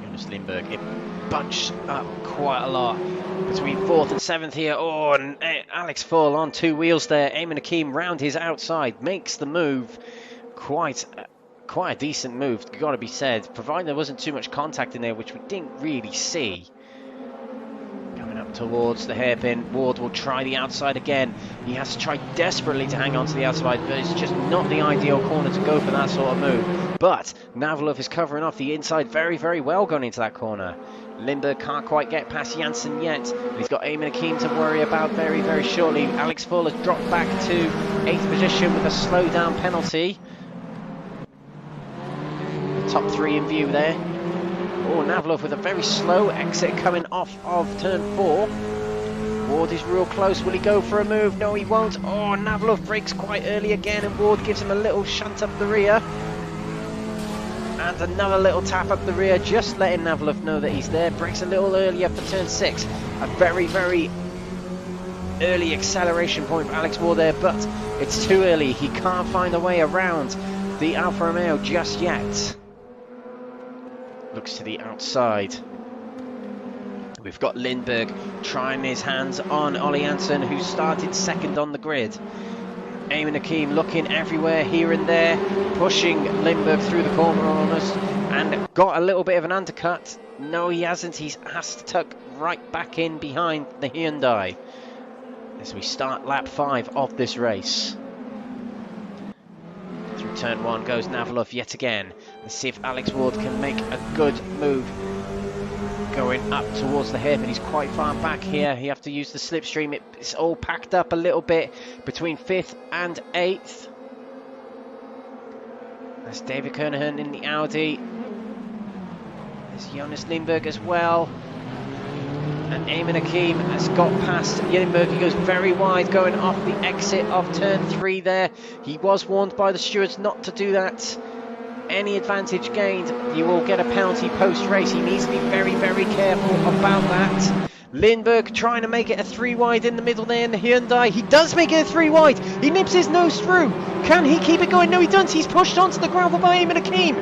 Speaker 1: Jonas Lindberg, it bunched up quite a lot between 4th and 7th here. Oh, and Alex Full on 2 wheels there. Ayman Aqeem round his outside, makes the move. Quite a decent move, got to be said, provided there wasn't too much contact in there, which we didn't really see. Coming up towards the hairpin, Ward will try the outside again. He has to try desperately to hang on to the outside, but it's just not the ideal corner to go for that sort of move. But Navalov is covering off the inside very, very well going into that corner. Lindberg can't quite get past Janssen yet. He's got Ayman Aqeem to worry about very, very shortly. Alex Full has dropped back to 8th position with a slow down penalty. Top 3 in view there. Oh, Navalov with a very slow exit coming off of turn 4. Ward is real close. Will he go for a move? No, he won't. Oh, Navalov brakes quite early again, and Ward gives him a little shunt up the rear. And another little tap up the rear, just letting Navalov know that he's there. Brakes a little earlier for turn 6. A very, very early acceleration point for Alex Ward there, but it's too early. He can't find a way around the Alfa Romeo just yet. looks to the outside. We've got Lindberg trying his hands on Ollie Hansen, who started second on the grid. Ayman Aqeem looking everywhere, here and there, pushing Lindberg through the corner almost, and got a little bit of an undercut. No, he hasn't. He has to tuck right back in behind the Hyundai as we start lap 5 of this race. Through turn 1 goes Navalov yet again. Let's see if Alex Ward can make a good move going up towards the hairpin. He's quite far back here. You have to use the slipstream. It's all packed up a little bit between 5th and 8th. There's David Kernahan in the Audi. There's Jonas Lindberg as well. And Ayman Aqeem has got past Lindberg. He goes very wide going off the exit of turn 3 there. He was warned by the stewards not to do that. Any advantage gained, you will get a penalty post-race. He needs to be very, very careful about that. Lindberg trying to make it a 3 wide in the middle there in the Hyundai. He does make it a 3 wide. He nips his nose through. Can he keep it going? No, he doesn't. He's pushed onto the gravel by Ayman Aqeem.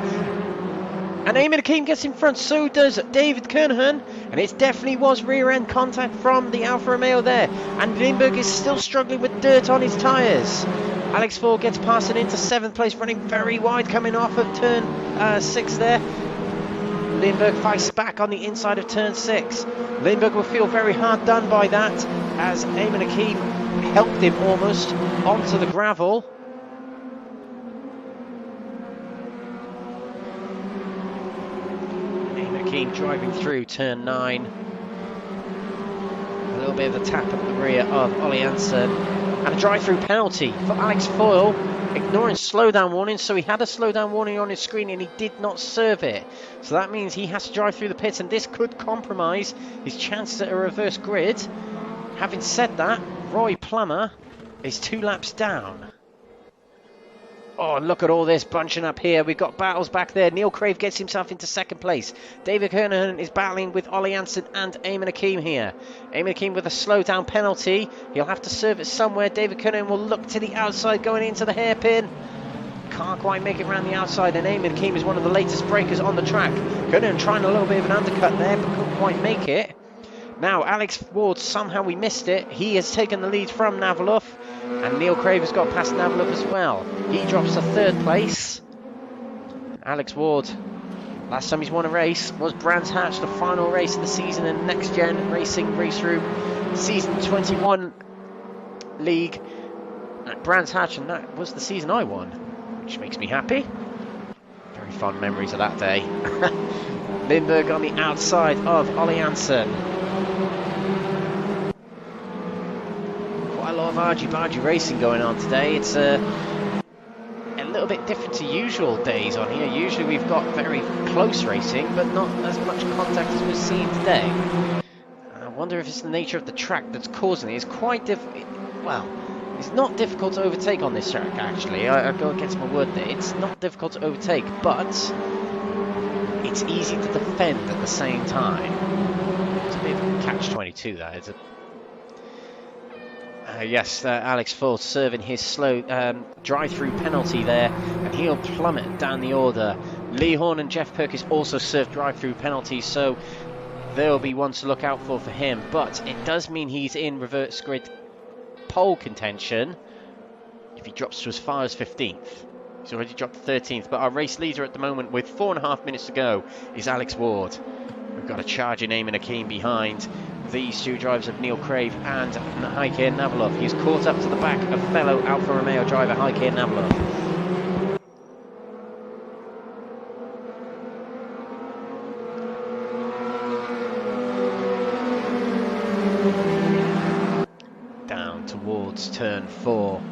Speaker 1: And Ayman Aqeem gets in front, so does David Kernahan. And it definitely was rear-end contact from the Alfa Romeo there. And Lindberg is still struggling with dirt on his tyres. Alex Ford gets past it into 7th place, running very wide, coming off of turn 6 there. Lindberg fights back on the inside of turn 6. Lindberg will feel very hard done by that, as Ayman Aqeem helped him almost onto the gravel. Ayman Aqeem driving through turn 9. A little bit of a tap at the rear of Ollie Hansen. And a drive-through penalty for Alex Foyle, ignoring slowdown warning. So he had a slowdown warning on his screen and he did not serve it. So that means he has to drive through the pits, and this could compromise his chances at a reverse grid. Having said that, Roy Plummer is 2 laps down. Oh, look at all this bunching up here. We've got battles back there. Neil Crave gets himself into 2nd place. David Kernahan is battling with Ollie Hansen and Ayman Aqeem here. Ayman Aqeem with a slowdown penalty. He'll have to serve it somewhere. David Kernahan will look to the outside going into the hairpin. Can't quite make it around the outside, and Ayman Aqeem is one of the latest breakers on the track. Kernahan trying a little bit of an undercut there, but couldn't quite make it. Now, Alex Ward, somehow we missed it. He has taken the lead from Navalov. And Neil Crave has got past Navalov as well. He drops to 3rd place. Alex Ward, last time he's won a race was Brands Hatch, the final race of the season in NXTGEN Racing RaceRoom Season 21 League at Brands Hatch, and that was the season I won, which makes me happy. Very fond memories of that day. Lindberg on the outside of Ollie Hansen. A lot of argy-bargy racing going on today. It's a little bit different to usual days on here. Usually we've got very close racing, but not as much contact as we're seeing today. I wonder if it's the nature of the track that's causing it. It's quite well, it's not difficult to overtake on this track, actually. I go against my word there. It's not difficult to overtake, but it's easy to defend at the same time. It's a bit of a catch-22, that is. Yes, Alex Foyle serving his slow drive-through penalty there, and he'll plummet down the order. Lee Horn and Jeff Perkins also served drive-through penalties, so there'll be one to look out for him. But it does mean he's in reverse grid pole contention if he drops to as far as 15th. He's already dropped to 13th, but our race leader at the moment with 4.5 minutes to go is Alex Ward. We've got a charge in Ayman Aqeem behind these 2 drivers of Neil Crave and Heike Navalov. He's caught up to the back of fellow Alfa Romeo driver Heike Navalov. Down towards turn 4.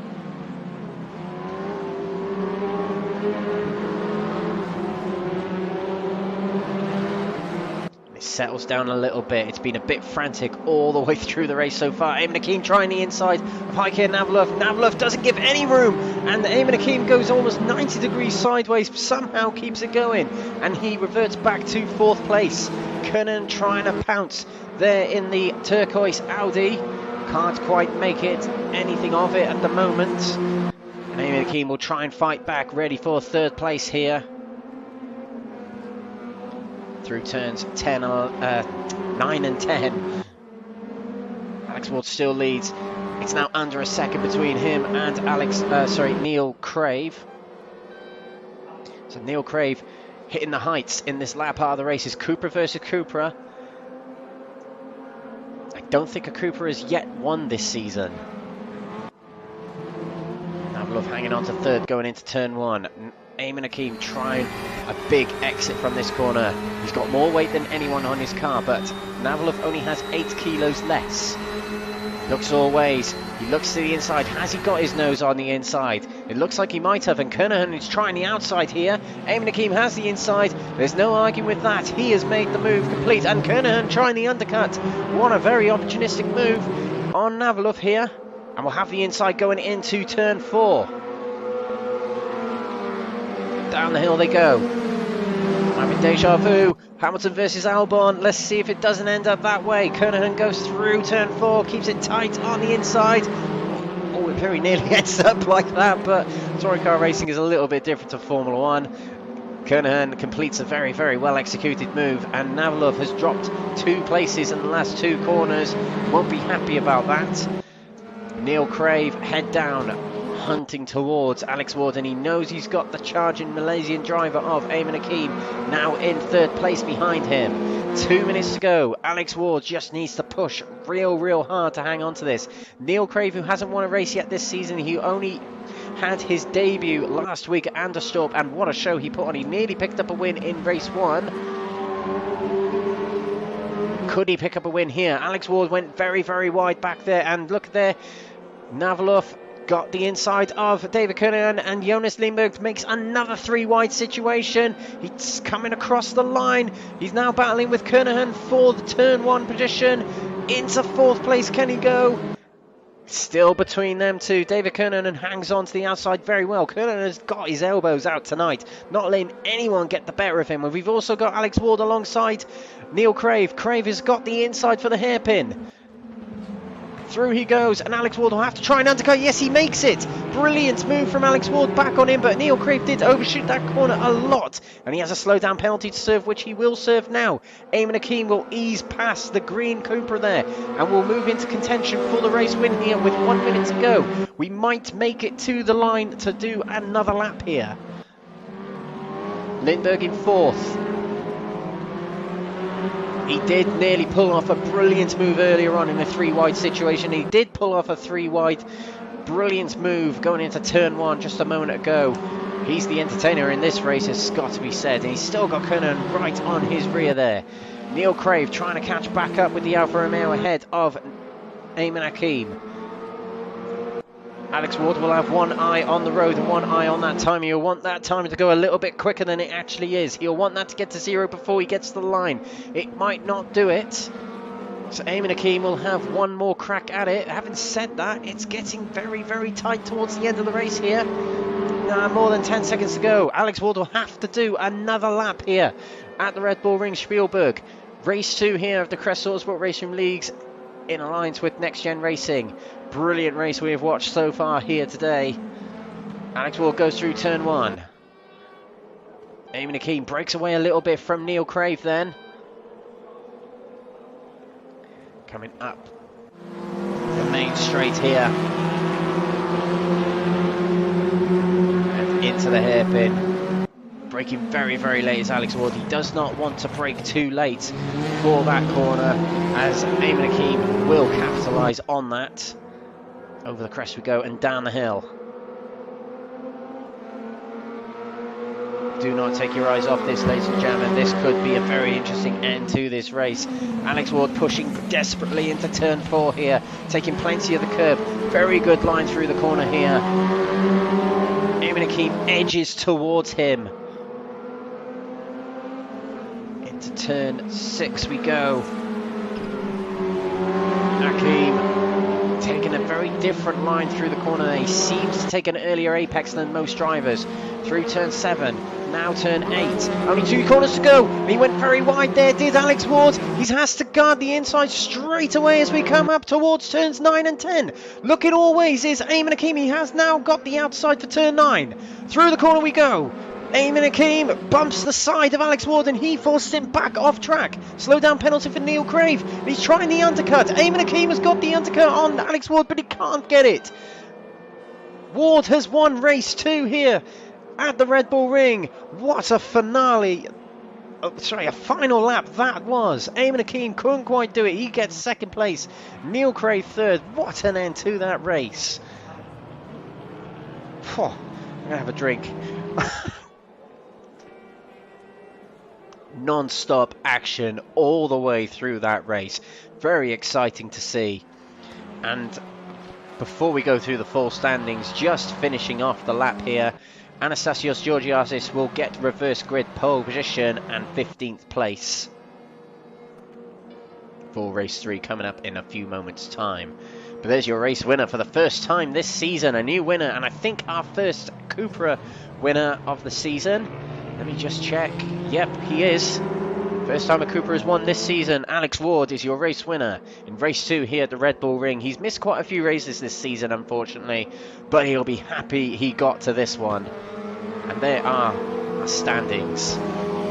Speaker 1: Settles down a little bit. It's been a bit frantic all the way through the race so far. Ayman Aqeem trying the inside of Heike Navalov. Navalov doesn't give any room, and Ayman Aqeem goes almost 90 degrees sideways, somehow keeps it going, and he reverts back to 4th place. Kernahan trying to pounce there in the turquoise Audi. Can't quite make it anything of it at the moment. And Ayman Aqeem will try and fight back, ready for 3rd place here.
Speaker 2: through turns 9 and 10. Alex Ward still leads. It's now under a second between him and Neil Crave. So Neil Crave hitting the heights in this lap part of the race is Cooper versus Cooper. I don't think a Cooper has yet won this season. Navalov hanging on to third going into turn 1. Ayman Aqeem trying a big exit from this corner. He's got more weight than anyone on his car, but Navalov only has 8 kilos less. Looks all ways. He looks to the inside. Has he got his nose on the inside? It looks like he might have, and Kernahan is trying the outside here. Ayman Aqeem has the inside. There's no arguing with that. He has made the move complete, and Kernahan trying the undercut. What a very opportunistic move on Navalov here. And we'll have the inside going into turn 4. Down the hill they go. Having deja vu. Hamilton versus Albon. Let's see if it doesn't end up that way. Kernahan goes through turn 4, keeps it tight on the inside. Oh, it very nearly ends up like that, but touring car racing is a little bit different to Formula 1. Kernahan completes a very, very well executed move, and Navalov has dropped 2 places in the last 2 corners. Won't be happy about that. Neil Crave head down, hunting towards Alex Ward, and he knows he's got the charging Malaysian driver of Ayman Aqeem now in 3rd place behind him. 2 minutes to go. Alex Ward just needs to push real hard to hang on to this. Neil Crave, who hasn't won a race yet this season, he only had his debut last week at Anderstorp, and what a show he put on. He nearly picked up a win in race 1. Could he pick up a win here? Alex Ward went very, very wide back there, and look there, Navalov got the inside of David Kernahan, and Jonas Lindberg makes another 3 wide situation. He's coming across the line. He's now battling with Kernahan for the turn 1 position. Into 4th place can he go? Still between them two. David Kernahan hangs on to the outside very well. Kernahan has got his elbows out tonight, not letting anyone get the better of him. And we've also got Alex Ward alongside Neil Crave. Crave has got the inside for the hairpin. Through he goes, and Alex Ward will have to try and undercut. Yes, he makes it. Brilliant move from Alex Ward back on him, but Neil Crave did overshoot that corner a lot, and he has a slow down penalty to serve, which he will serve now. Ayman Aqeem will ease past the green Cooper there, and will move into contention for the race win here with 1 minute to go. We might make it to the line to do another lap here. Lindberg in 4th. He did nearly pull off a brilliant move earlier on in the 3 wide situation. He did pull off a 3 wide brilliant move going into turn 1 just a moment ago. He's the entertainer in this race, it's got to be said. And he's still got Kernahan right on his rear there. Neil Crave trying to catch back up with the Alfa Romeo ahead of Ayman Aqeem. Alex Ward will have one eye on the road and one eye on that time. He'll want that time to go a little bit quicker than it actually is. He'll want that to get to 0 before he gets to the line. It might not do it. So Ayman Aqeem will have one more crack at it. Having said that, it's getting very, very tight towards the end of the race here. More than 10 seconds to go. Alex Ward will have to do another lap here at the Red Bull Ring Spielberg. Race 2 here of the Crest Autosport RaceRoom Leagues in alliance with NXTGEN Racing. Brilliant race we have watched so far here today. Alex Ward goes through turn 1. Ayman Aqeem breaks away a little bit from Neil Crave then. Coming up the main straight here. And into the hairpin. Braking very, very late is Alex Ward. He does not want to brake too late for that corner, as Ayman Aqeem will capitalise on that. Over the crest we go and down the hill. Do not take your eyes off this, ladies and gentlemen. This could be a very interesting end to this race. Alex Ward pushing desperately into turn 4 here, taking plenty of the curb. Very good line through the corner here. Ayman Aqeem edges towards him. Into turn 6 we go. Aqeem taking a very different line through the corner. He seems to take an earlier apex than most drivers. Through turn 7, now turn 8. Only 2 corners to go. And he went very wide there, did Alex Ward. He has to guard the inside straight away as we come up towards turns 9 and 10. Looking always is Ayman Aqeem. He has now got the outside for turn 9. Through the corner we go.
Speaker 1: Ayman Aqeem bumps the side of Alex Ward and he forces him back off track. Slow down penalty for Neil Crave. He's trying the undercut. Ayman Aqeem has got the undercut on Alex Ward, but he can't get it. Ward has won race 2 here at the Red Bull Ring. What a finale. Oh, sorry, a final lap that was. Ayman Aqeem couldn't quite do it. He gets second place. Neil Crave third. What an end to that race. I'm going to have a drink. Non-stop action all the way through that race. Very exciting to see. And before we go through the full standings, just finishing off the lap here, Anastasios Georgiadis will get reverse grid pole position and 15th place for race 3 coming up in a few moments time. But there's your race winner for the first time this season, a new winner, and I think our first Cupra winner of the season. Let me just check. Yep, he is. First time a Cooper has won this season. Alex Ward is your race winner in race 2 here at the Red Bull Ring. He's missed quite a few races this season, unfortunately, but he'll be happy he got to this one. And there are our standings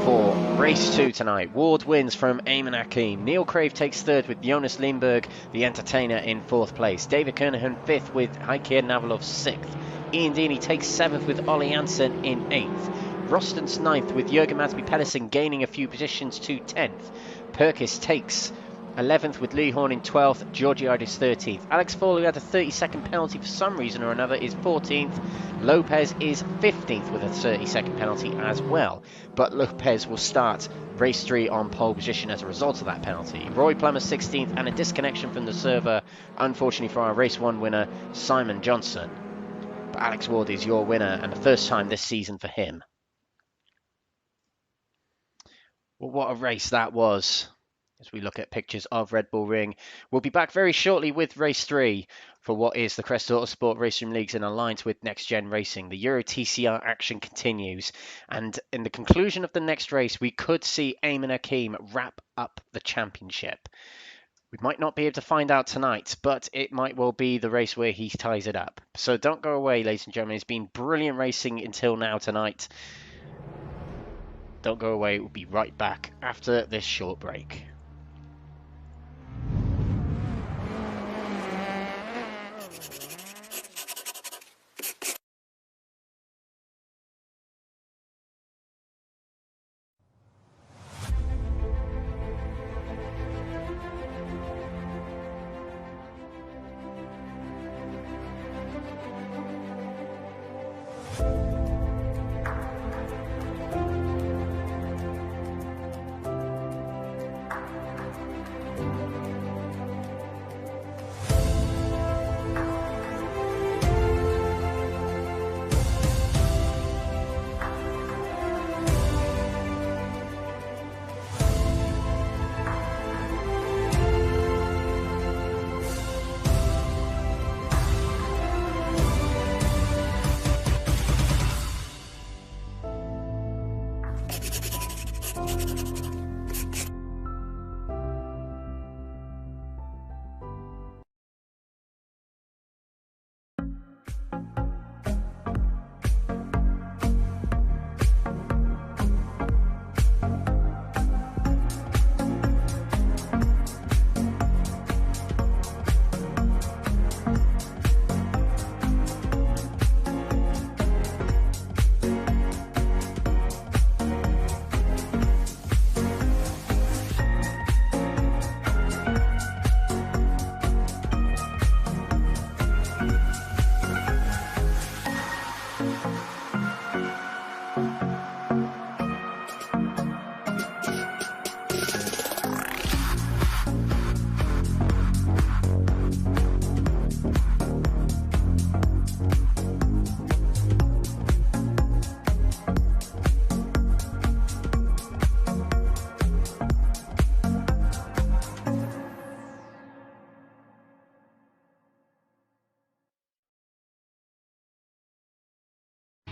Speaker 1: for race 2 tonight. Ward wins from Ayman Aqeem. Neil Crave takes 3rd with Jonas Lindberg, the entertainer, in 4th place. David Kernahan 5th with Heikir Navalov 6th. Ian Deeney takes 7th with Ollie Janssen in 8th. Rostens 9th with Jürgen Madsby Pedersen gaining a few positions to 10th. Perkis takes 11th with Lee Horn in 12th. Georgiadis 13th. Alex Fall, who had a 30-second penalty for some reason or another, is 14th. Lopez is 15th with a 30-second penalty as well. But Lopez will start race 3 on pole position as a result of that penalty. Roy Plummer 16th, and a disconnection from the server, unfortunately for our race 1 winner, Simon Johnson. But Alex Ward is your winner, and the first time this season for him. Well, what a race that was, as we look at pictures of Red Bull Ring. We'll be back very shortly with race 3 for what is the Crest Autosport RaceRoom Leagues in alliance with NXTGEN Racing. The Euro TCR action continues, and in the conclusion of the next race, we could see Ayman Aqeem wrap up the championship. We might not be able to find out tonight, but it might well be the race where he ties it up. So don't go away, ladies and gentlemen. It's been brilliant racing until now tonight. Don't go away, we'll be right back after this short break.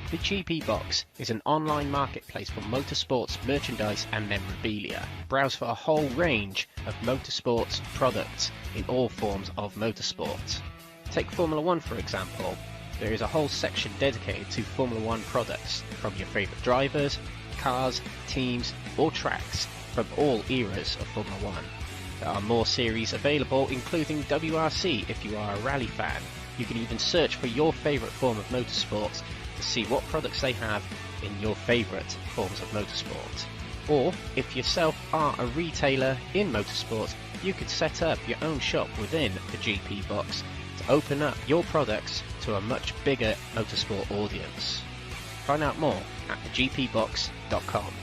Speaker 1: The GP Box is an online marketplace for motorsports merchandise and memorabilia. Browse for a whole range of motorsports products in all forms of motorsport. Take Formula 1 for example.
Speaker 2: there is a whole section dedicated to Formula One products from your favourite drivers, cars, teams or tracks from all eras of Formula One. There are more series available, including WRC if you are a rally fan. You can even search for your favourite form of motorsport to see what products they have in your favourite forms of motorsport. Or, if yourself are a retailer in motorsport, you could set up your own shop within the GP box to open up your products to a much bigger motorsport audience. Find out more at thegpbox.com.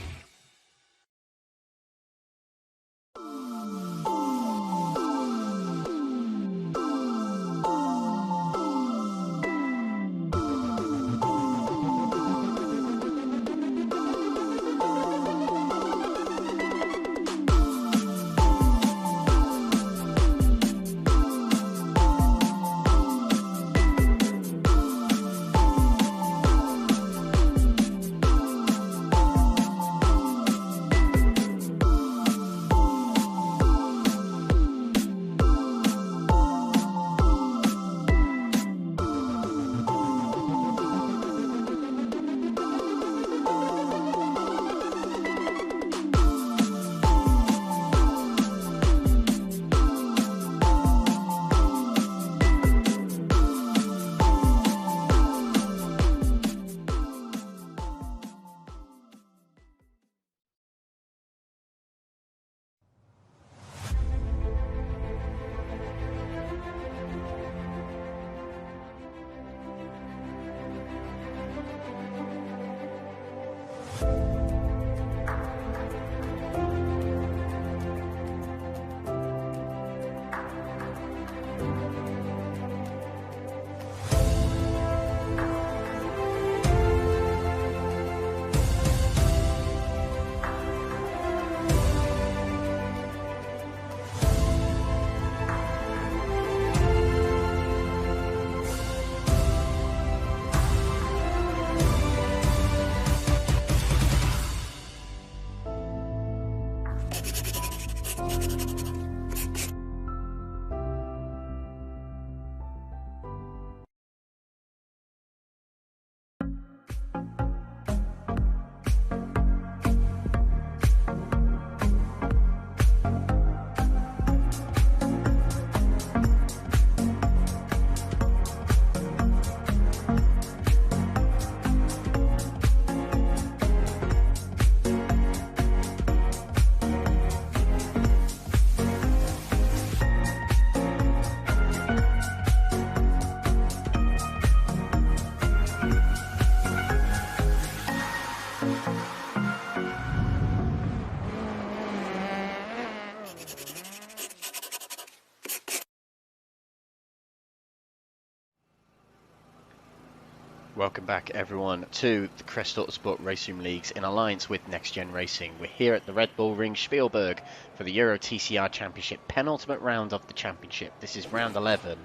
Speaker 1: Welcome back everyone to the Crest Autosport RaceRoom Leagues in alliance with NXTGEN Racing. We're here at the Red Bull Ring Spielberg for the Euro TCR Championship, penultimate round of the championship. This is round 11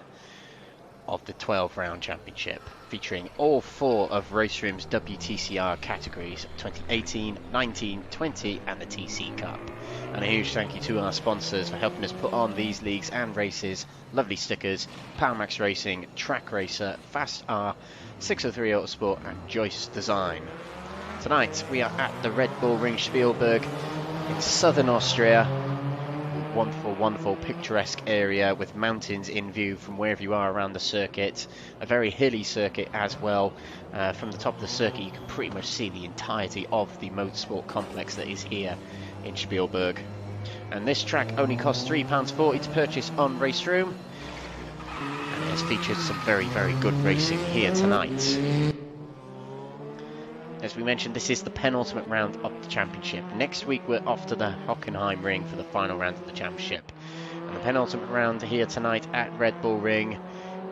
Speaker 1: of the 12-round championship, featuring all four of RaceRoom's WTCR categories, 2018, 19, 20 and the TC Cup. And a huge thank you to our sponsors for helping us put on these leagues and races. Lovely stickers, PowerMax Racing, Track Racer, Fast R, 603 Autosport and Joyce Design. Tonight we are at the Red Bull Ring Spielberg in southern Austria. Wonderful, wonderful, picturesque area with mountains in view from wherever you are around the circuit. A very hilly circuit as well. From the top of the circuit you can pretty much see the entirety of the motorsport complex that is here in Spielberg. And this track only costs £3.40 to purchase on RaceRoom. And it has featured some very, very good racing here tonight. As we mentioned, this is the penultimate round of the championship. Next week we're off to the Hockenheim Ring for the final round of the championship. And the penultimate round here tonight at Red Bull Ring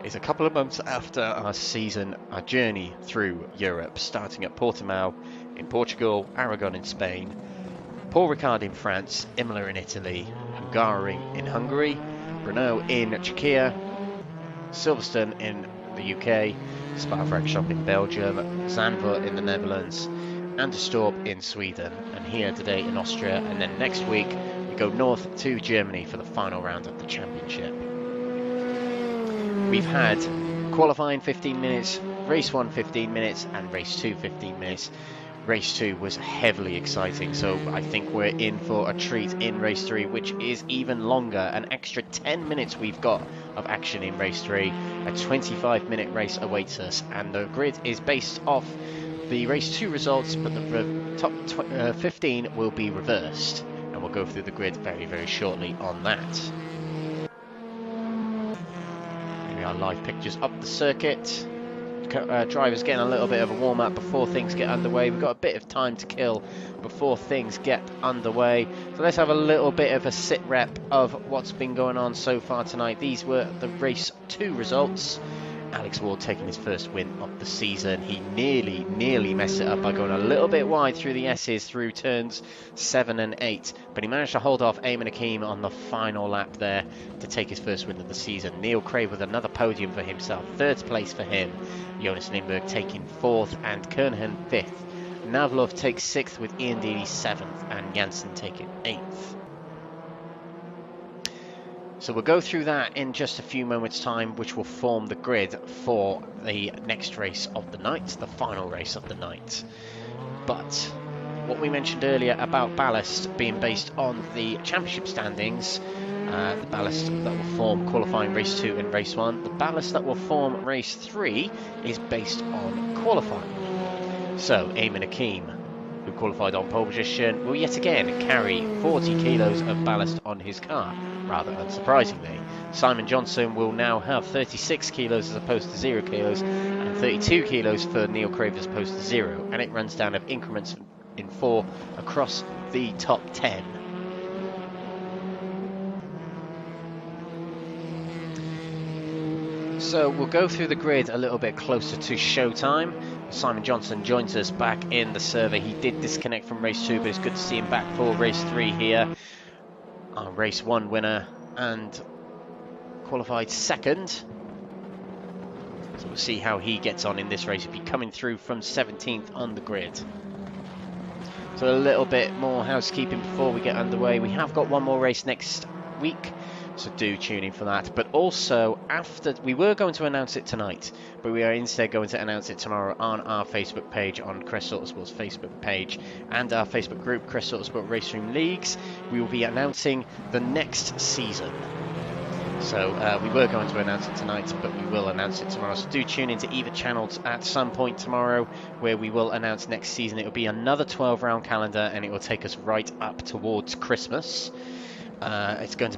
Speaker 1: is a couple of months after our journey through Europe, starting at Portimao in Portugal, Aragon in Spain, Paul Ricard in France, Imola in Italy, Hungaroring in Hungary, Brno in Czechia, Silverstone in the UK, Spa-Francorchamps in Belgium, Zandvoort in the Netherlands, and Storp in Sweden, and here today in Austria, and then next week we go north to Germany for the final round of the championship. We've had qualifying 15 minutes, race 1 15 minutes, and race 2 15 minutes. Race 2 was heavily exciting, so I think we're in for a treat in race 3, which is even longer. An extra 10 minutes we've got of action in race 3. A 25-minute race awaits us, and the grid is based off the race 2 results, but the top 15 will be reversed, and we'll go through the grid very, very shortly on that. Here we are, live pictures up the circuit. Drivers getting a little bit of a warm-up before things get underway. We've got a bit of time to kill before things get underway, so let's have a little bit of a sit rep of what's been going on so far tonight. These were the race 2 results. Alex Ward taking his first win of the season. He nearly messed it up by going a little bit wide through the S's through turns 7 and 8, but he managed to hold off Ayman Aqeem on the final lap there to take his first win of the season. Neil Craig with another podium for himself, 3rd place for him. Jonas Lindberg taking 4th and Kernhan 5th. Navlov takes 6th with Ian Dealey 7th and Janssen taking 8th. So we'll go through that in just a few moments' time, which will form the grid for the next race of the night, the final race of the night. But what we mentioned earlier about ballast being based on the championship standings, the ballast that will form qualifying race 2 and race 1, the ballast that will form race 3 is based on qualifying. So Ayman Aqeem, who qualified on pole position, will yet again carry 40 kilos of ballast on his car, rather unsurprisingly. Simon Johnson will now have 36 kilos as opposed to 0 kilos, and 32 kilos for Neil Craig as opposed to 0, and it runs down of increments in 4 across the top 10. So we'll go through the grid a little bit closer to showtime. Simon Johnson joins us back in the server. He did disconnect from race 2, but it's good to see him back for race 3 here. Our race 1 winner and qualified 2nd. So we'll see how he gets on in this race. He'll be coming through from 17th on the grid. So a little bit more housekeeping before we get underway. We have got one more race next week, so do tune in for that. But also, after, we were going to announce it tonight, but we are instead going to announce it tomorrow on our Facebook page, on Crest Autosport's Facebook page, and our Facebook group, Crest Autosport RaceRoom Leagues. We will be announcing the next season. So we were going to announce it tonight, but we will announce it tomorrow. So do tune into either channel at some point tomorrow, where we will announce next season. It will be another 12-round calendar, and it will take us right up towards Christmas. It's going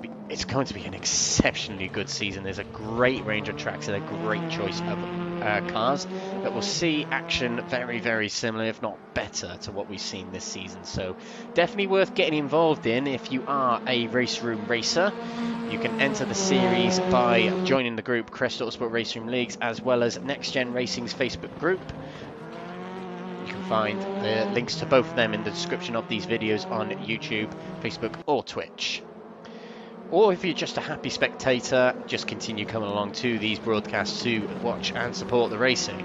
Speaker 1: to be an exceptionally good season. There's a great range of tracks and a great choice of cars that will see action very, very similar, if not better, to what we've seen this season. So definitely worth getting involved in if you are a RaceRoom racer. You can enter the series by joining the group Crest Autosport RaceRoom Leagues, as well as NXTGEN Racing's Facebook group. You can find the links to both of them in the description of these videos on YouTube, Facebook or Twitch. Or if you're just a happy spectator, just continue coming along to these broadcasts to watch and support the racing.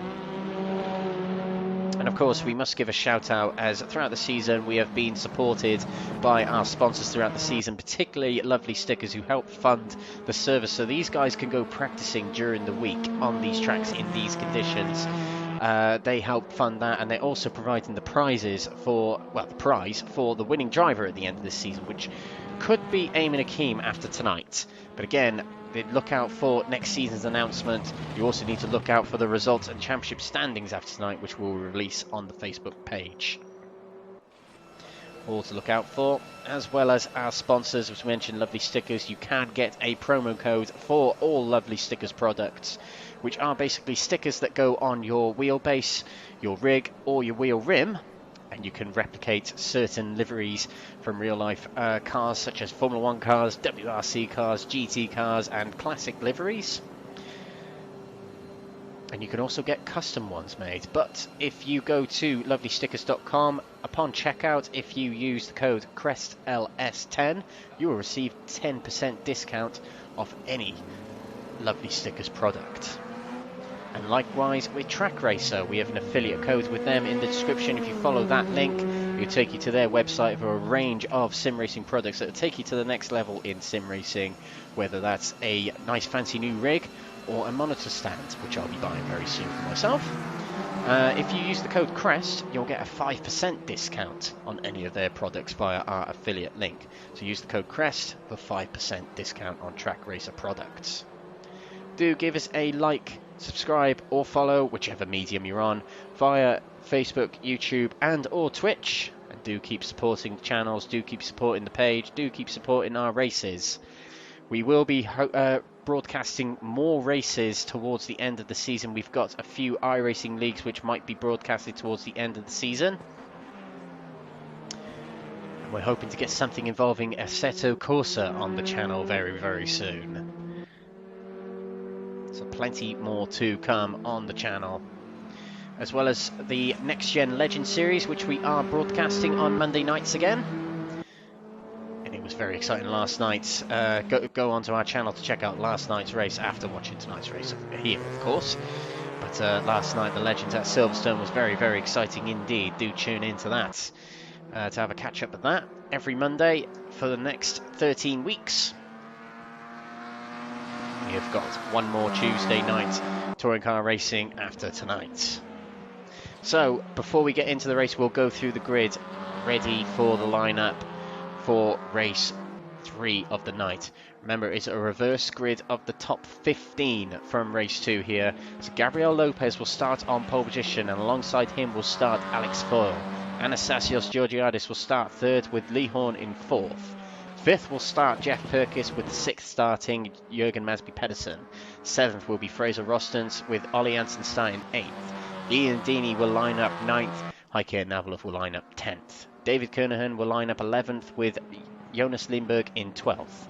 Speaker 1: And of course, we must give a shout out, as throughout the season we have been supported by our sponsors throughout the season, particularly Lovely Stickers, who help fund the service so these guys can go practicing during the week on these tracks in these conditions. They help fund that, and they're also providing the prizes for, well, the prize for the winning driver at the end of this season, which could be Ayman Aqeem after tonight. But again, look out for next season's announcement. You also need to look out for the results and championship standings after tonight, which we'll release on the Facebook page. All to look out for, as well as our sponsors, which we mentioned, Lovely Stickers. You can get a promo code for all Lovely Stickers products, which are basically stickers that go on your wheelbase, your rig, or your wheel rim, and you can replicate certain liveries from real-life cars, such as Formula 1 cars, WRC cars, GT cars, and classic liveries. And you can also get custom ones made. But if you go to lovelystickers.com, upon checkout, if you use the code CRESTLS10, you will receive 10% discount off any Lovely Stickers product. And likewise with Track Racer, we have an affiliate code with them in the description. If you follow that link, it'll take you to their website for a range of sim racing products that will take you to the next level in sim racing, whether that's a nice fancy new rig,
Speaker 2: or a monitor stand, which I'll be buying very soon for myself. If you use the code CREST, you'll get a 5% discount on any of their products via our affiliate link. So use the code CREST for 5% discount on Track Racer products. Do give us a like, subscribe or follow, whichever medium you're on, via Facebook, YouTube and or Twitch. And do keep supporting the channels, do keep supporting the page, do keep supporting our races. We will be broadcasting more races towards the end of the season. We've got a few iRacing leagues which might be broadcasted towards the end of the season. And we're hoping to get something involving Assetto Corsa on the channel very, very soon. So plenty more to come on the channel. As well as the NXTGEN Legend Series, which we are broadcasting on Monday nights again. It was very exciting last night. Go onto our channel to check out last night's race after watching tonight's race here, of course. But last night, the Legends at Silverstone was very, very exciting indeed. Do tune into that to have a catch-up of that every Monday for the next 13 weeks. We have got one more Tuesday night touring car racing after tonight. So, before we get into the race, we'll go through the grid ready for the lineup for race 3 of the night. Remember, it's a reverse grid of the top 15 from race 2 here. So Gabriel Lopez will start on pole position, and alongside him will start Alex Foyle. Anastasios Georgiadis will start 3rd with Lee Horn in 4th. 5th will start Jeff Perkis, with 6th starting Jürgen Masby-Pedersen. 7th will be Fraser Rostens, with Ollie Hansen starting 8th. Ian Deeney will line up 9th. Heike Navalov will line up 10th. David Kernahan will line up 11th, with Jonas Lindberg in 12th.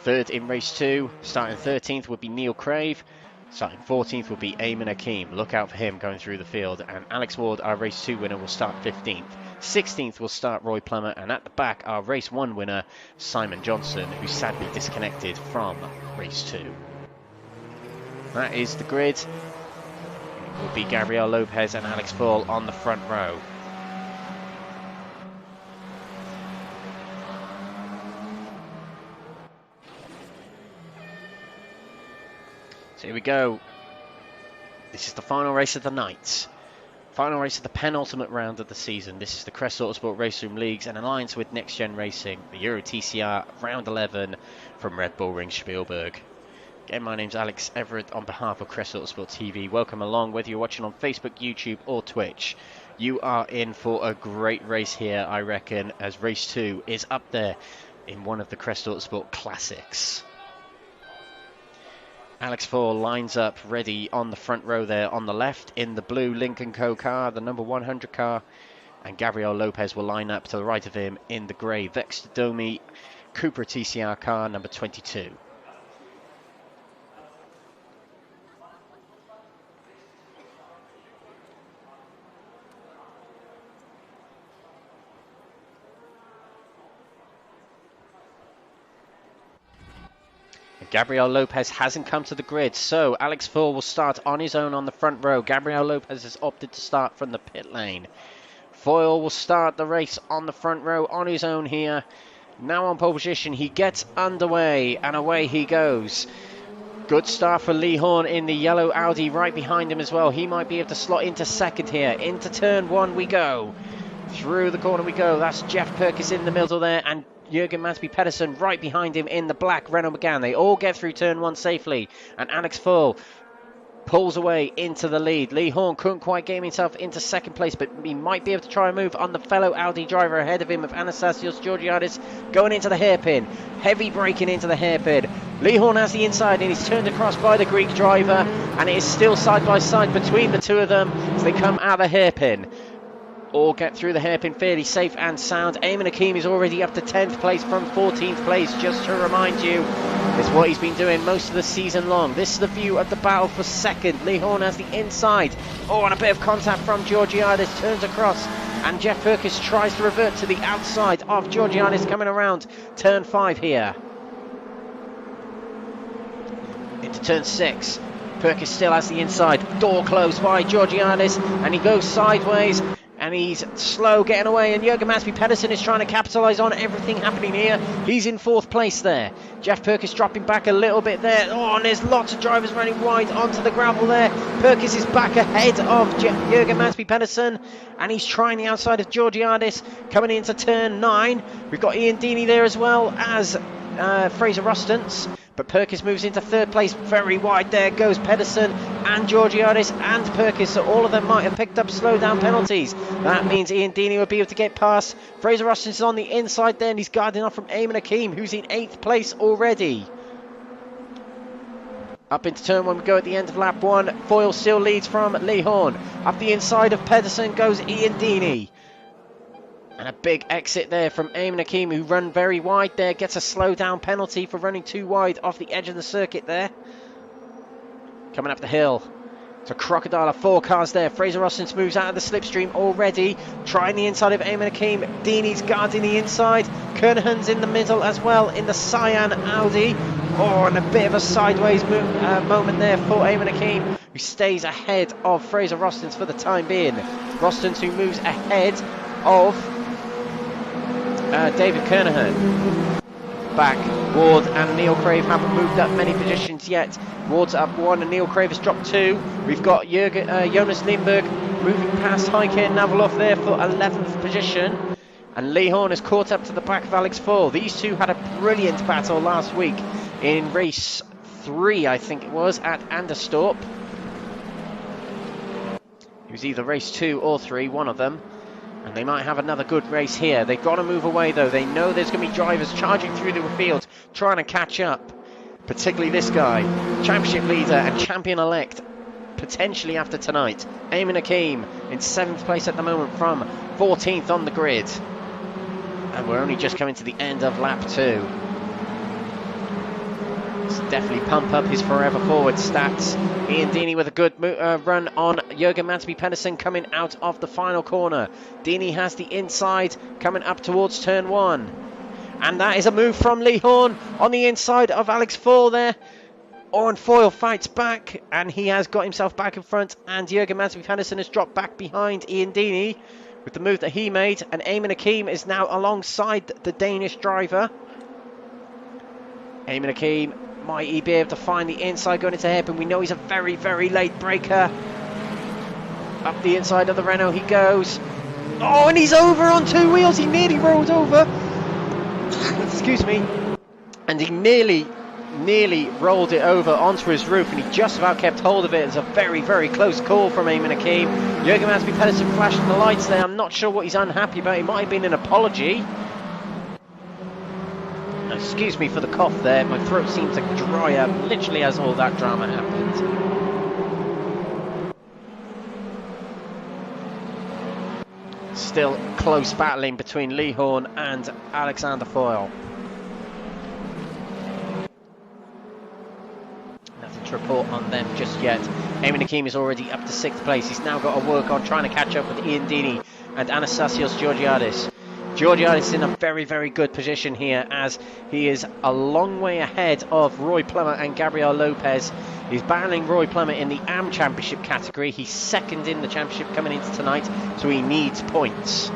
Speaker 2: 3rd in race 2, starting 13th, would be Neil Crave. Starting 14th will be Ayman Aqeem. Look out for him going through the field. And Alex Ward, our race 2 winner, will start 15th. 16th will start Roy Plummer. And at the back, our race 1 winner, Simon Johnson, who sadly disconnected from race 2. That is the grid. It will be Gabriel Lopez and Alex Foyle on the front row. So here we go. This is the final race of the night. Final race of the penultimate round of the season. This is the Crest Autosport RaceRoom Leagues in alliance with NXTGEN Racing, the Euro TCR Round 11 from Red Bull Ring Spielberg. Again, my name's Alex Everett on behalf of Crest Autosport TV. Welcome along, whether you're watching on Facebook, YouTube or Twitch. You are in for a great race here, I reckon, as race 2 is up there in one of the Crest Autosport classics. Alex Foyle lines up ready on the front row there on the left in the blue Lincoln Co car, the number 100 car. And Gabriel Lopez will line up to the right of him in the grey Vexter Domi Cupra TCR car, number 22. Gabriel Lopez hasn't come to the grid, so Alex Foyle will start on his own on the front row. Gabriel Lopez has opted to start from the pit lane. Foyle will start the race on the front row on his own here. Now on pole position, he gets underway, and away he goes. Good start for Lee Horn in the yellow Audi right behind him as well. He might be able to slot into second here. Into turn 1 we go. Through the corner we go. That's Jeff Perkis in the middle there, and Jürgen Masby-Pedersen right behind him in the black Renault Megane. They all get through turn 1 safely, and Alex Foyle pulls away into the lead. Lee Horn couldn't quite get himself into second place, but he might be able to try and move on the fellow Audi driver ahead of him, of Anastasios Georgiadis, going into the hairpin. Heavy braking into the hairpin. Lee Horn has the inside, and he's turned across by the Greek driver, and it is still side by side between the two of them as they come out of the hairpin. All get through the hairpin fairly safe and sound. Ayman Aqeem is already up to 10th place from 14th place, just to remind you. It's what he's been doing most of the season long. This is the view of the battle for second. Lee Horn has the inside. Oh, and a bit of contact from Georgiadis, turns across. And Jeff Perkis tries to revert to the outside of Georgiadis coming around turn 5 here. Into turn 6. Perkis still has the inside. Door closed by Georgiadis, and he goes sideways.
Speaker 1: and he's slow getting away, and Jürgen Pedersen is trying to capitalise on everything happening here. He's in 4th place there. Jeff Perkis dropping back a little bit there. Oh, and there's lots of drivers running wide onto the gravel there. Perkis is back ahead of Jürgen Pedersen, and he's trying the outside of Georgiadis coming into turn 9. We've got Ian Deeney there as well as Fraser Rustance. But Perkis moves into 3rd place, very wide. There goes Pedersen and Georgiadis and Perkis, so all of them might have picked up slow down penalties. That means Ian Deeney will be able to get past. Fraser Rustance is on the inside there, and he's guarding off from Ayman Aqeem, who's in 8th place already. Up into turn 1 we go at the end of lap 1. Foyle still leads from Lee Horn. Up the inside of Pedersen goes Ian Deeney. And a big exit there from Ayman Aqeem, who run very wide there. Gets a slow down penalty for running too wide off the edge of the circuit there. Coming up the hill. It's a crocodile of 4 cars there. Fraser Rustance moves out of the slipstream already. Trying the inside of Ayman Aqeem. Deeney's guarding the inside. Kernahan's in the middle as well in the cyan Audi. Oh, and a bit of a sideways moment there for Ayman Aqeem, who stays ahead of Fraser Rustance for the time being. Rustance who moves ahead of David Kernahan. Back, Ward and Neil Crave haven't moved up many positions yet. Ward's up 1 and Neil Crave has dropped 2. We've got Jonas Lindberg moving past Heike Navalov there for 11th position. And Lee Horn has caught up to the back of Alex Foyle. These two had a brilliant battle last week in race 3, I think it was, at Anderstorp. It was either race 2 or 3, one of them. And they might have another good race here. They've got to move away though. They know there's going to be drivers charging through the field, trying to catch up. Particularly this guy, championship leader and champion-elect, potentially after tonight. Ayman Aqeem in 7th place at the moment from 14th on the grid. And we're only just coming to the end of lap 2. Let's definitely pump up his forever forward stats. Ian Deeney with a good run on Jürgen Pedersen coming out of the final corner. Deeney has the inside coming up towards turn 1. And that is a move from Lee Horn on the inside of Alex Foyle there. On Foyle fights back, and he has got himself back in front, and Jürgen Pedersen has dropped back behind Ian Deeney with the move that he made, and Ayman Aqeem is now alongside the Danish driver. Ayman Aqeem, might he be able to find the inside going into hairpin? We know he's a very, very late breaker. Up the inside of the Renault he goes. Oh, and he's over on 2 wheels. He nearly rolled over. Excuse me. And he nearly rolled it over onto his roof, and he just about kept hold of it. It's a very, very close call from Ayman Aqeem. Jürgen Pedersen flashing the lights there. I'm not sure what he's unhappy about. It might have been an apology. Excuse me for the cough there. My throat seems to dry up literally as all that drama happened. Still close battling between Lee Horn and Alexander Foyle. Nothing to report on them just yet. Ayman Aqeem is already up to 6th place. He's now got to work on trying to catch up with Ian Deeney and Anastasios Georgiadis. Georgiadis is in a very, very good position here, as he is a long way ahead of Roy Plummer and Gabriel Lopez. He's battling Roy Plummer in the AM Championship category. He's 2nd in the championship coming into tonight, so he needs points.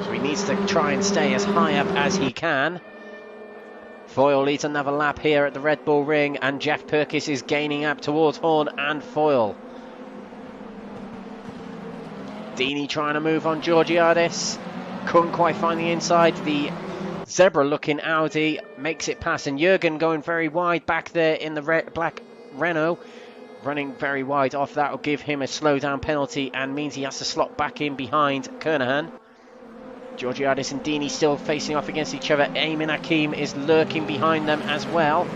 Speaker 1: So he needs to try and stay as high up as he can. Foyle leads another lap here at the Red Bull Ring, and Jeff Perkis is gaining up towards Horn and Foyle. Deeney trying to move on Georgiadis. Couldn't quite find the inside. The zebra-looking Audi makes it past, and Jürgen going very wide back there in the black Renault, running very wide off. That will give him a slowdown penalty and means he has to slot back in behind Kernahan. Georgiadis and Deeney still facing off against each other. Ayman Aqeem is lurking behind them as well.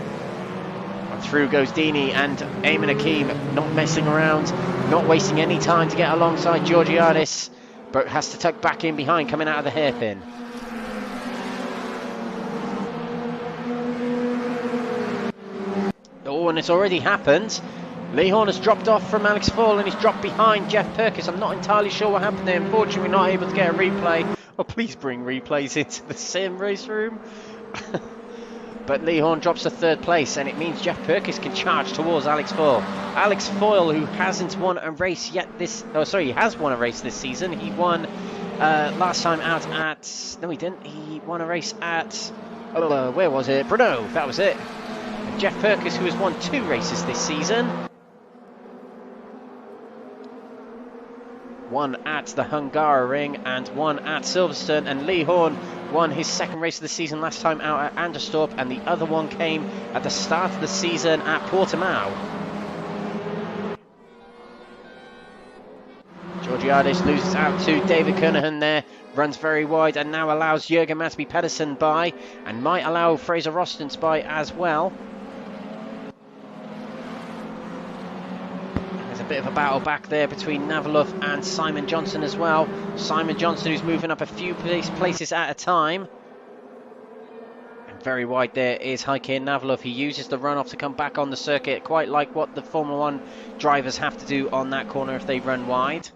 Speaker 1: And through goes Deeney, and Ayman Aqeem not messing around, not wasting any time to get alongside Georgiadis, but has to tuck back in behind coming out of the hairpin. Oh, and it's already happened. Lee Horn has dropped off from Alex Foyle, and he's dropped behind Jeff Perkis. I'm not entirely sure what happened there. Unfortunately, we're not able to get a replay. Oh, please bring replays into the sim race room. but Lee Horn drops to 3rd place, and it means Jeff Perkins can charge towards Alex Foyle. Alex Foyle, who hasn't won a race yet this... Oh, sorry, he has won a race this season. He won last time out at... No, he didn't. He won a race at... where was it? Brno, that was it. And Jeff Perkins, who has won 2 races this season. One at the Hungaroring and one at Silverstone, and Lee Horn won his 2nd race of the season last time out at Anderstorp, and the other one came at the start of the season at Portimao. Georgiades loses out to David Kernahan there, runs very wide and now allows Jürgen Matby Pedersen by, and might allow Fraser Rostens by as well. Bit of a battle back there between Navalov and Simon Johnson as well. Simon Johnson, who's moving up a few places at a time. And very wide there is Heike Navalov. He uses the runoff to come back on the circuit, quite like what the Formula 1 drivers have to do on that corner if they run wide.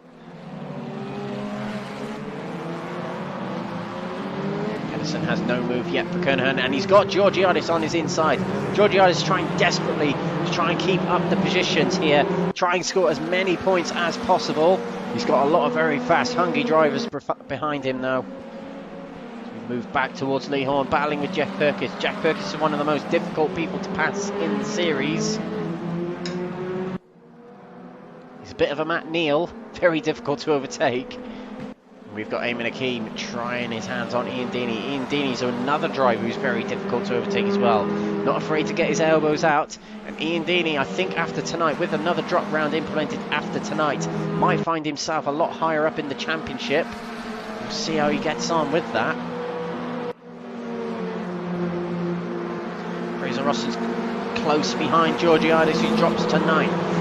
Speaker 1: Pedersen has no move yet for Kernahan, and he's got Georgiades on his inside. Georgiades trying desperately to try and keep up the positions here, try and score as many points as possible. He's got a lot of very fast, hungry drivers behind him now. So we move back towards Lee Horn, battling with Jeff Perkins. Jeff Perkins is one of the most difficult people to pass in the series. He's a bit of a Matt Neal, very difficult to overtake. We've got Ayman Aqeem trying his hands on Ian Deeney. Ian Deeney's another driver who's very difficult to overtake as well. Not afraid to get his elbows out. And Ian Deeney, I think after tonight, with another drop round implemented after tonight, might find himself a lot higher up in the championship. We'll see how he gets on with that. Fraser Rostens close behind Georgiades, who drops to 9th.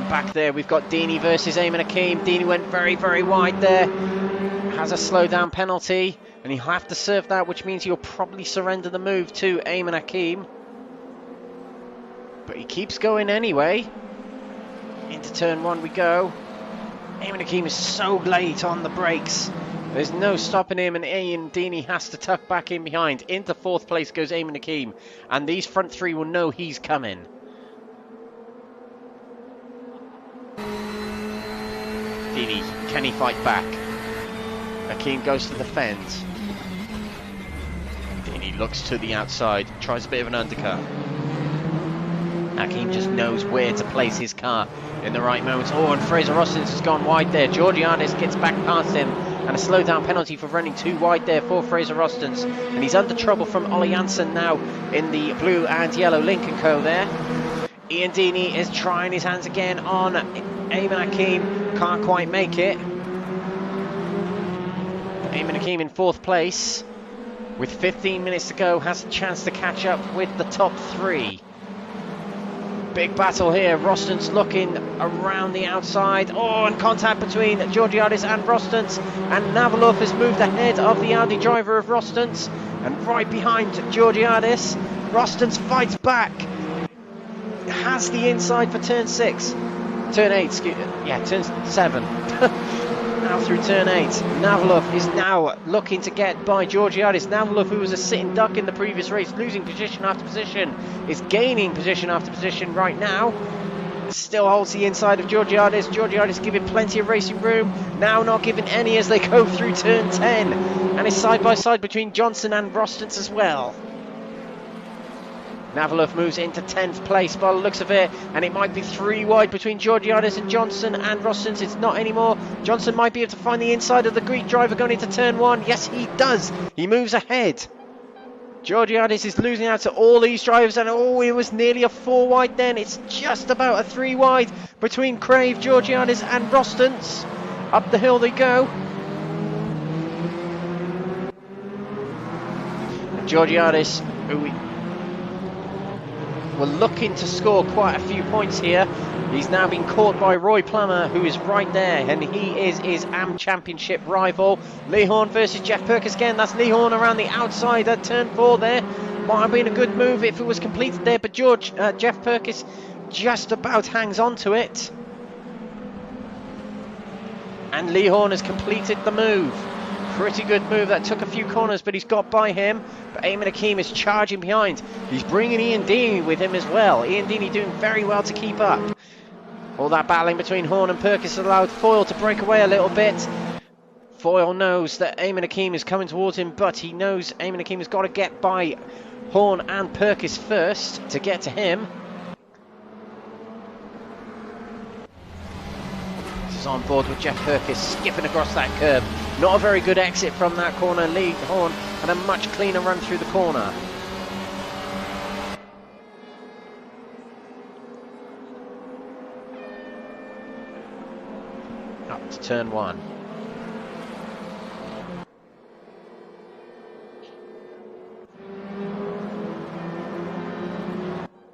Speaker 1: Back there we've got Deeney versus Ayman Aqeem. Deeney went very, very wide there. Has a slowdown penalty, and he'll have to serve that, which means he'll probably surrender the move to Ayman Aqeem. But he keeps going anyway. Into turn 1 we go. Ayman Aqeem is so late on the brakes. There's no stopping him, and Ian Deeney has to tuck back in behind. Into 4th place goes Ayman Aqeem, and these front 3 will know he's coming. Deeney, can he fight back? Aqeem goes to the fence. Deeney looks to the outside, tries a bit of an undercut. Aqeem just knows where to place his car in the right moments. Oh, and Fraser Rostens has gone wide there. Georgiades gets back past him, and a slowdown penalty for running too wide there for Fraser Rostens. And he's under trouble from Ollie Janssen now in the blue and yellow Lincoln Co there. Ian Deeney is trying his hands again on Ayman Aqeem, can't quite make it. Ayman Aqeem in 4th place with 15 minutes to go has a chance to catch up with the top 3. Big battle here. Rostens looking around the outside. Oh, and contact between Georgiades and Rostens, and Navalov has moved ahead of the Audi driver of Rostens, and right behind Georgiades. Rostens fights back. Has the inside for turn 6. Turn 8, turn 7. Now through turn 8. Navalov is now looking to get by Georgiades. Navalov, who was a sitting duck in the previous race, losing position after position, is gaining position after position right now. Still holds the inside of Georgiades. Georgiades giving plenty of racing room. Now not giving any as they go through turn 10. And it's side by side between Johnson and Rostens as well. Navalov moves into 10th place by the looks of it, and it might be 3 wide between Georgiades and Johnson and Rostens. It's not anymore. Johnson might be able to find the inside of the Greek driver going into turn 1. Yes, he does. He moves ahead. Georgiades is losing out to all these drivers, and oh, it was nearly a 4 wide then. It's just about a 3 wide between Crave, Georgiades and Rostens. Up the hill they go. And Georgiades, who we're looking to score quite a few points here. He's now been caught by Roy Plummer, who is right there, and he is his AM Championship rival. Lee Horn versus Jeff Perkins again. That's Lee Horn around the outside at turn 4 there. Might have been a good move if it was completed there, but Jeff Perkins just about hangs on to it. And Lee Horn has completed the move. Pretty good move. That took a few corners, but he's got by him. But Ayman Aqeem is charging behind. He's bringing Ian Deeney with him as well. Ian Deeney doing very well to keep up. All that battling between Horn and Perkis allowed Foyle to break away a little bit. Foyle knows that Ayman Aqeem is coming towards him, but he knows Ayman Aqeem has got to get by Horn and Perkis first to get to him. This is on board with Jeff Perkis, skipping across that curb. Not a very good exit from that corner. Lee Horn had a much cleaner run through the corner. Up to turn 1.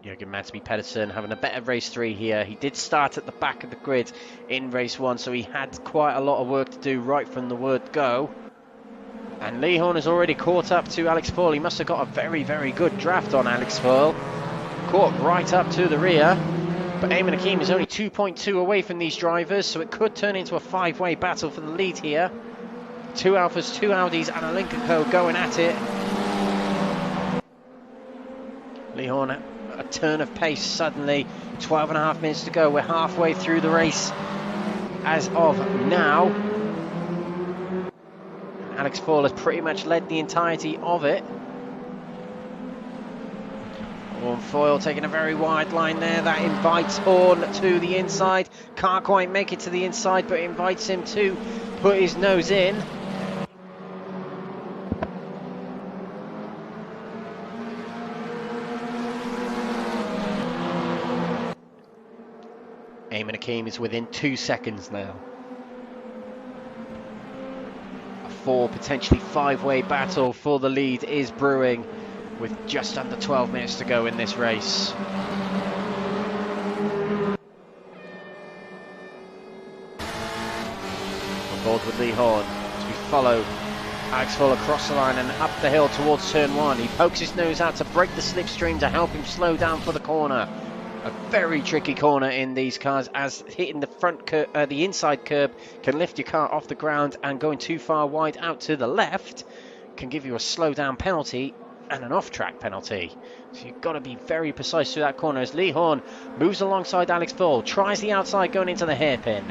Speaker 1: Jürgen Madsby Pedersen having a better race 3 here. He did start at the back of the grid in race 1, so he had quite a lot of work to do right from the word go. And Lee Horn has already caught up to Alex Foyle. He must have got a very, very good draft on Alex Foyle. Caught right up to the rear. But Ayman Aqeem is only 2.2 away from these drivers, so it could turn into a 5-way battle for the lead here. 2 Alphas, 2 Audis and a Lincoln Co going at it. Lee Horn, a turn of pace suddenly. 12.5 minutes to go. We're halfway through the race as of now. Alex Foyle has pretty much led the entirety of it. Foyle taking a very wide line there. That invites Horn to the inside. Can't quite make it to the inside, but invites him to put his nose in. Ayman Aqeem is within 2 seconds now. A 4, potentially 5-way battle for the lead is brewing with just under 12 minutes to go in this race. On board with Lee Horn as we follow Alex Foyle across the line and up the hill towards turn 1. He pokes his nose out to break the slipstream to help him slow down for the corner. A very tricky corner in these cars, as hitting the front the inside curb can lift your car off the ground, and going too far wide out to the left can give you a slow down penalty and an off-track penalty. So you've got to be very precise through that corner as Lee Horn moves alongside Alex Foyle, tries the outside going into the hairpin.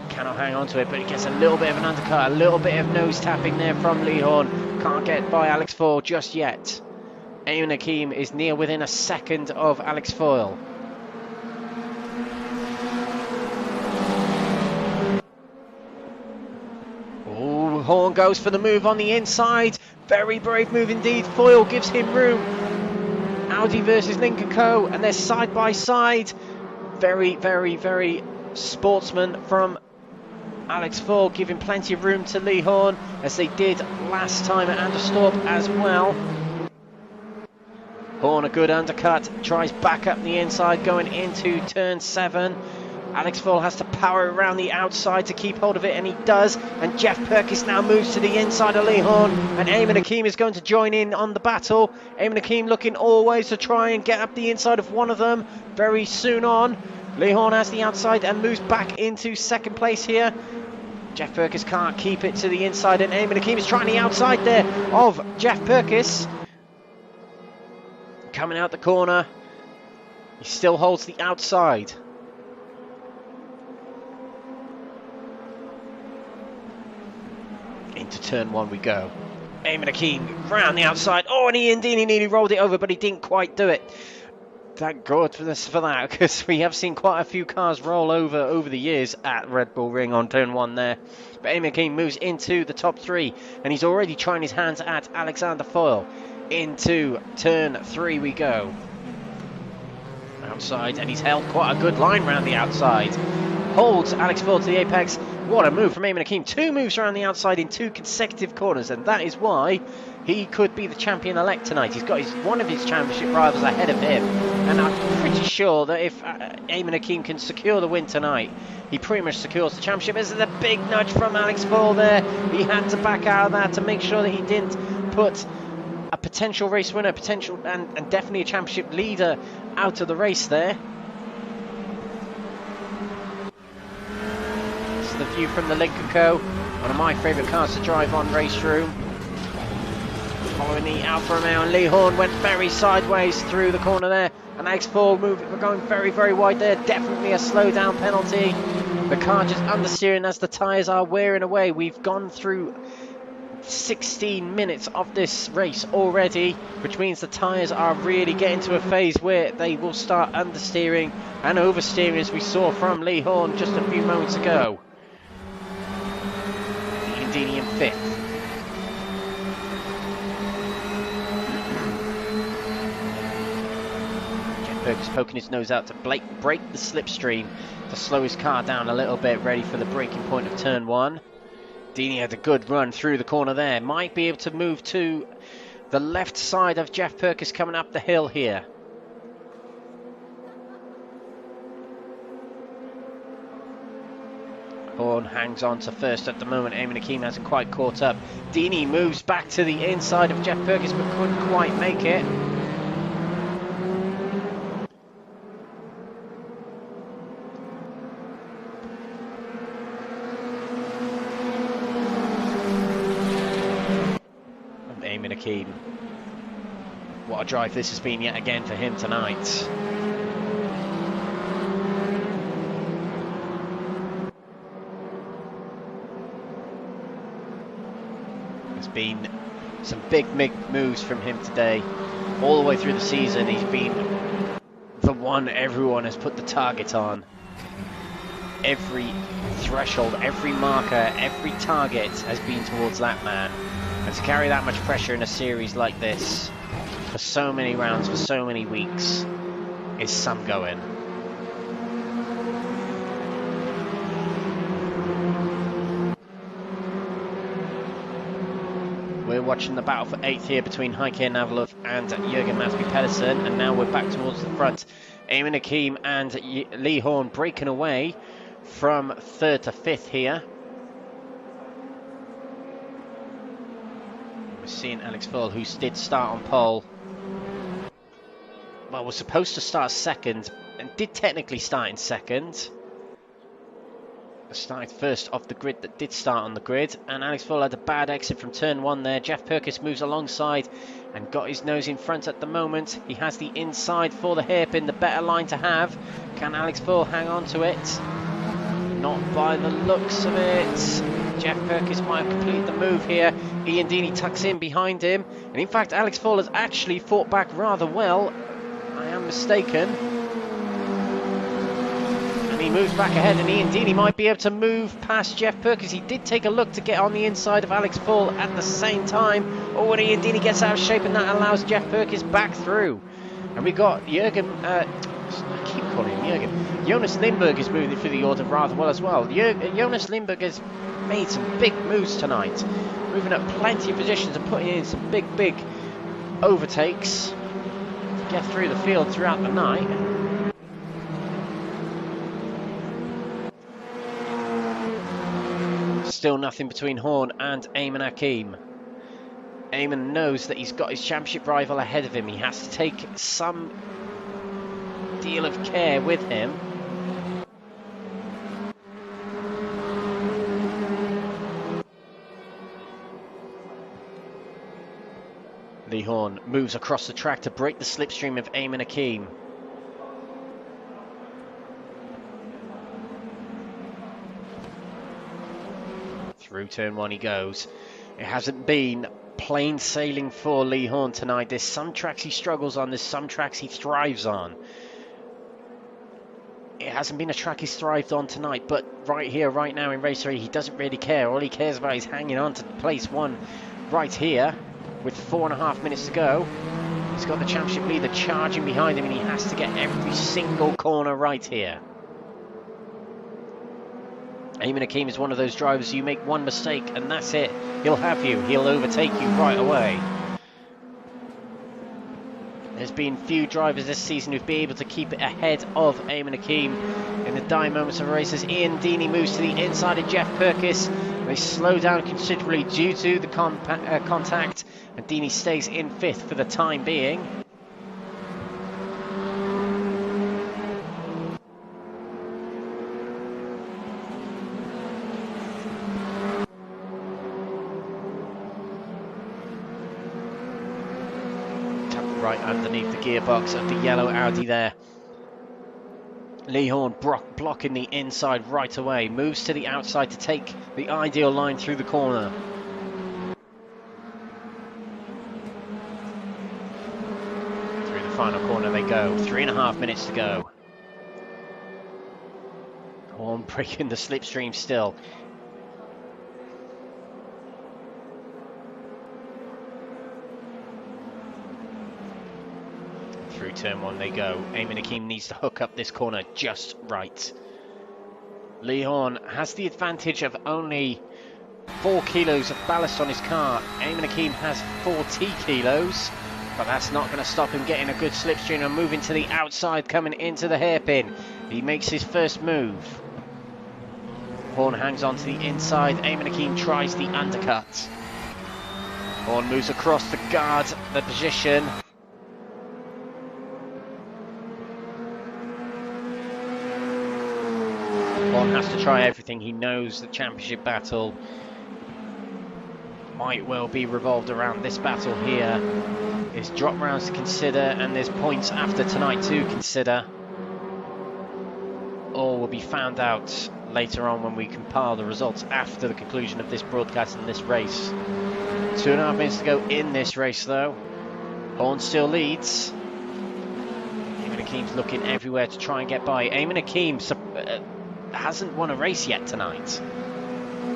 Speaker 1: Cannot hang on to it, but he gets a little bit of an undercut, a little bit of nose tapping there from Lee Horn. Can't get by Alex Foyle just yet. Ayman Aqeem is near within a second of Alex Foyle. Oh, Horn goes for the move on the inside. Very brave move indeed. Foyle gives him room. Audi versus Lincoln Co. And they're side by side. Very, very, very sportsman from Alex Foyle, giving plenty of room to Lee Horn, as they did last time at Anderstorp as well. Horn, a good undercut, tries back up the inside going into turn 7. Alex Foyle has to power around the outside to keep hold of it, and he does. And Jeff Perkis now moves to the inside of Lee Horn, and Ayman Aqeem is going to join in on the battle. Ayman Aqeem looking always to try and get up the inside of one of them very soon on. Lee Horn has the outside and moves back into second place here. Jeff Perkis can't keep it to the inside, and Ayman Aqeem is trying the outside there of Jeff Perkis. Coming out the corner, he still holds the outside. Into turn 1 we go. Ayman Aqeem round the outside. Oh, and Ian Deeney nearly rolled it over, but he didn't quite do it. Thank goodness for that, because we have seen quite a few cars roll over the years at Red Bull Ring on turn 1 there. But Ayman Aqeem moves into the top 3, and he's already trying his hands at Alexander Foyle. Into turn 3 we go. Outside, and he's held quite a good line round the outside. Holds Alex Foyle to the apex. What a move from Ayman Aqeem. 2 moves around the outside in 2 consecutive corners, and that is why he could be the champion-elect tonight. He's got one of his championship rivals ahead of him, and I'm pretty sure that if Ayman Aqeem can secure the win tonight, he pretty much secures the championship. This is a big nudge from Alex Foyle there. He had to back out of that to make sure that he didn't put a potential race winner, and definitely a championship leader out of the race there. the view from the Lincoln Co. One of my favourite cars to drive on RaceRoom. Following the Alfa Romeo, and Lee Horn went very sideways through the corner there. And Alex Paul moving, we're going very, very wide there. Definitely a slow down penalty. The car just understeering as the tyres are wearing away. We've gone through 16 minutes of this race already, which means the tyres are really getting to a phase where they will start understeering and oversteering, as we saw from Lee Horn just a few moments ago. Iandini in 5th. Spielberg is poking his nose out to break the slipstream to slow his car down a little bit, ready for the braking point of turn 1. Dini had a good run through the corner there. Might be able to move to the left side of Jeff Perkins coming up the hill here. Horn hangs on to first at the moment. Ayman Aqeem hasn't quite caught up. Dini moves back to the inside of Jeff Perkins but couldn't quite make it. Ayman Aqeem. What a drive this has been yet again for him tonight. There's been some big moves from him today. All the way through the season, he's been the one everyone has put the target on. Every threshold, every marker, every target has been towards that man. And to carry that much pressure in a series like this for so many rounds, for so many weeks, is some going. We're watching the battle for 8th here between Heike Navalov and Jürgen Matthew Pedersen, and now we're back towards the front. Ayman Aqeem and Lee Horn breaking away from 3rd to 5th here. We're seeing Alex Paul, who did start on pole. Well, was supposed to start 2nd, and did technically start in 2nd. Started first off the grid, that did start on the grid, and Alex Paul had a bad exit from turn 1 there. Jeff Perkins moves alongside and got his nose in front at the moment. He has the inside for the hairpin, the better line to have. Can Alex Paul hang on to it? Not by the looks of it. Jeff Perkins might have completed the move here. Iandini tucks in behind him, and in fact Alex Paul has actually fought back rather well. I am mistaken. And he moves back ahead, and Iandini might be able to move past Jeff Perkins. He did take a look to get on the inside of Alex Paul at the same time. Oh, and Iandini gets out of shape, and that allows Jeff Perkins back through. And we got Jürgen, I keep calling him Jürgen. Jonas Lindberg is moving through the order rather well as well. Jonas Lindberg has made some big moves tonight, moving up plenty of positions and putting in some big overtakes to get through the field throughout the night. Still nothing between Horn and Ayman Aqeem. Ayman knows that he's got his championship rival ahead of him. He has to take some deal of care with him. Lee Horn moves across the track to break the slipstream of Ayman Aqeem. Through turn 1 he goes. It hasn't been plain sailing for Lee Horn tonight. There's some tracks he struggles on, there's some tracks he thrives on. It hasn't been a track he's thrived on tonight, but right here, right now in race 3, he doesn't really care. All he cares about is hanging on to place 1 right here with 4.5 minutes to go. He's got the championship leader charging behind him, and he has to get every single corner right here. Ayman Aqeem is one of those drivers, you make one mistake and that's it. He'll have you. He'll overtake you right away. There's been few drivers this season who've been able to keep it ahead of Ayman Aqeem in the dying moments of races. Iandini moves to the inside of Jeff Perkins. They slow down considerably due to the contact, and Dini stays in 5th for the time being. right underneath the gearbox of the yellow Audi there. Lee Horn blocking the inside right away, moves to the outside to take the ideal line through the corner. Through the final corner they go, 3.5 minutes to go. Horn breaking the slipstream still. Through turn 1 they go. Ayman Aqeem needs to hook up this corner just right. Lee Horn has the advantage of only 4 kilos of ballast on his car. Ayman Aqeem has 40 kilos, but that's not going to stop him getting a good slipstream and moving to the outside, coming into the hairpin. He makes his first move. Horn hangs on to the inside. Ayman Aqeem tries the undercut. Horn moves across to guard the position. Horn has to try everything. He knows the championship battle might well be revolved around this battle here. There's drop rounds to consider, and there's points after tonight to consider. All will be found out later on when we compile the results after the conclusion of this broadcast and this race. 2.5 minutes to go in this race though. Horn still leads. Ayman Aqeem's looking everywhere to try and get by. Ayman Aqeem hasn't won a race yet tonight.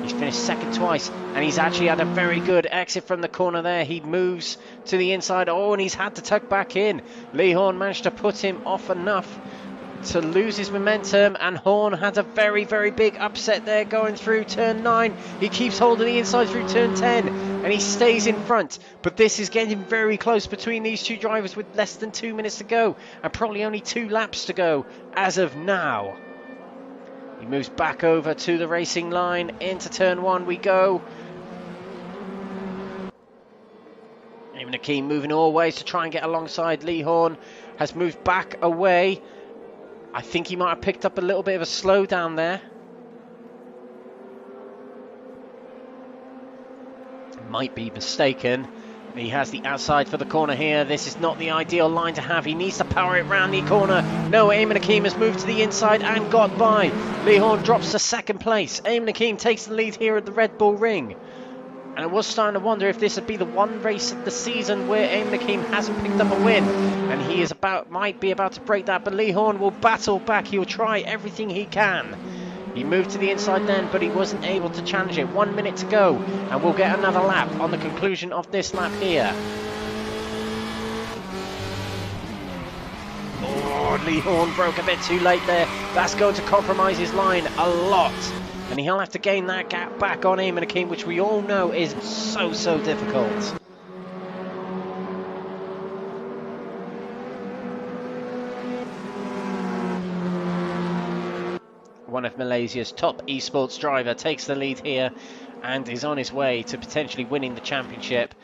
Speaker 1: He's finished second twice, and he's actually had a very good exit from the corner there. He moves to the inside. Oh, and he's had to tuck back in. Lee Horn managed to put him off enough to lose his momentum, and Horn had a very, very big upset there going through turn 9. He keeps holding the inside through turn 10, and he stays in front. But this is getting very close between these two drivers with less than 2 minutes to go, and probably only 2 laps to go as of now. He moves back over to the racing line. Into turn 1 we go. Ayman Aqeem moving all ways to try and get alongside. Lee Horn has moved back away. I think he might have picked up a little bit of a slowdown there. Might be mistaken. He has the outside for the corner here. This is not the ideal line to have. He needs to power it round the corner. No, Ayman Aqeem has moved to the inside and got by. Lee Horn drops to second place. Ayman Aqeem takes the lead here at the Red Bull Ring. And I was starting to wonder if this would be the one race of the season where Ayman Aqeem hasn't picked up a win. And he is might be about to break that. But Lee Horn will battle back. He'll try everything he can. He moved to the inside then, but he wasn't able to challenge it. 1 minute to go, and we'll get another lap on the conclusion of this lap here. Oh, Lee Horn broke a bit too late there. That's going to compromise his line a lot. And he'll have to gain that gap back on Ayman Aqeem, which we all know is so difficult. One of Malaysia's top esports driver takes the lead here and is on his way to potentially winning the championship.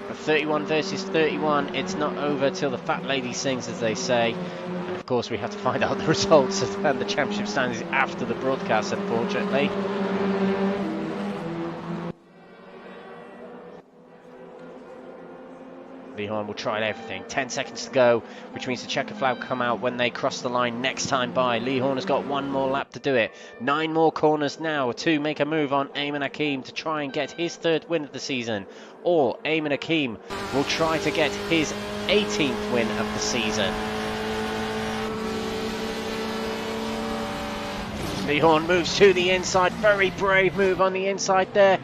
Speaker 1: But 31 versus 31, it's not over till the fat lady sings, as they say. And of course we have to find out the results and the championship standings after the broadcast, unfortunately. Lee Horn will try everything. 10 seconds to go, which means the checker flag will come out when they cross the line next time by. Lee Horn has got 1 more lap to do it. 9 more corners now to make a move on Ayman Aqeem to try and get his 3rd win of the season. Or Ayman Aqeem will try to get his 18th win of the season. Lee Horn moves to the inside. Very brave move on the inside there.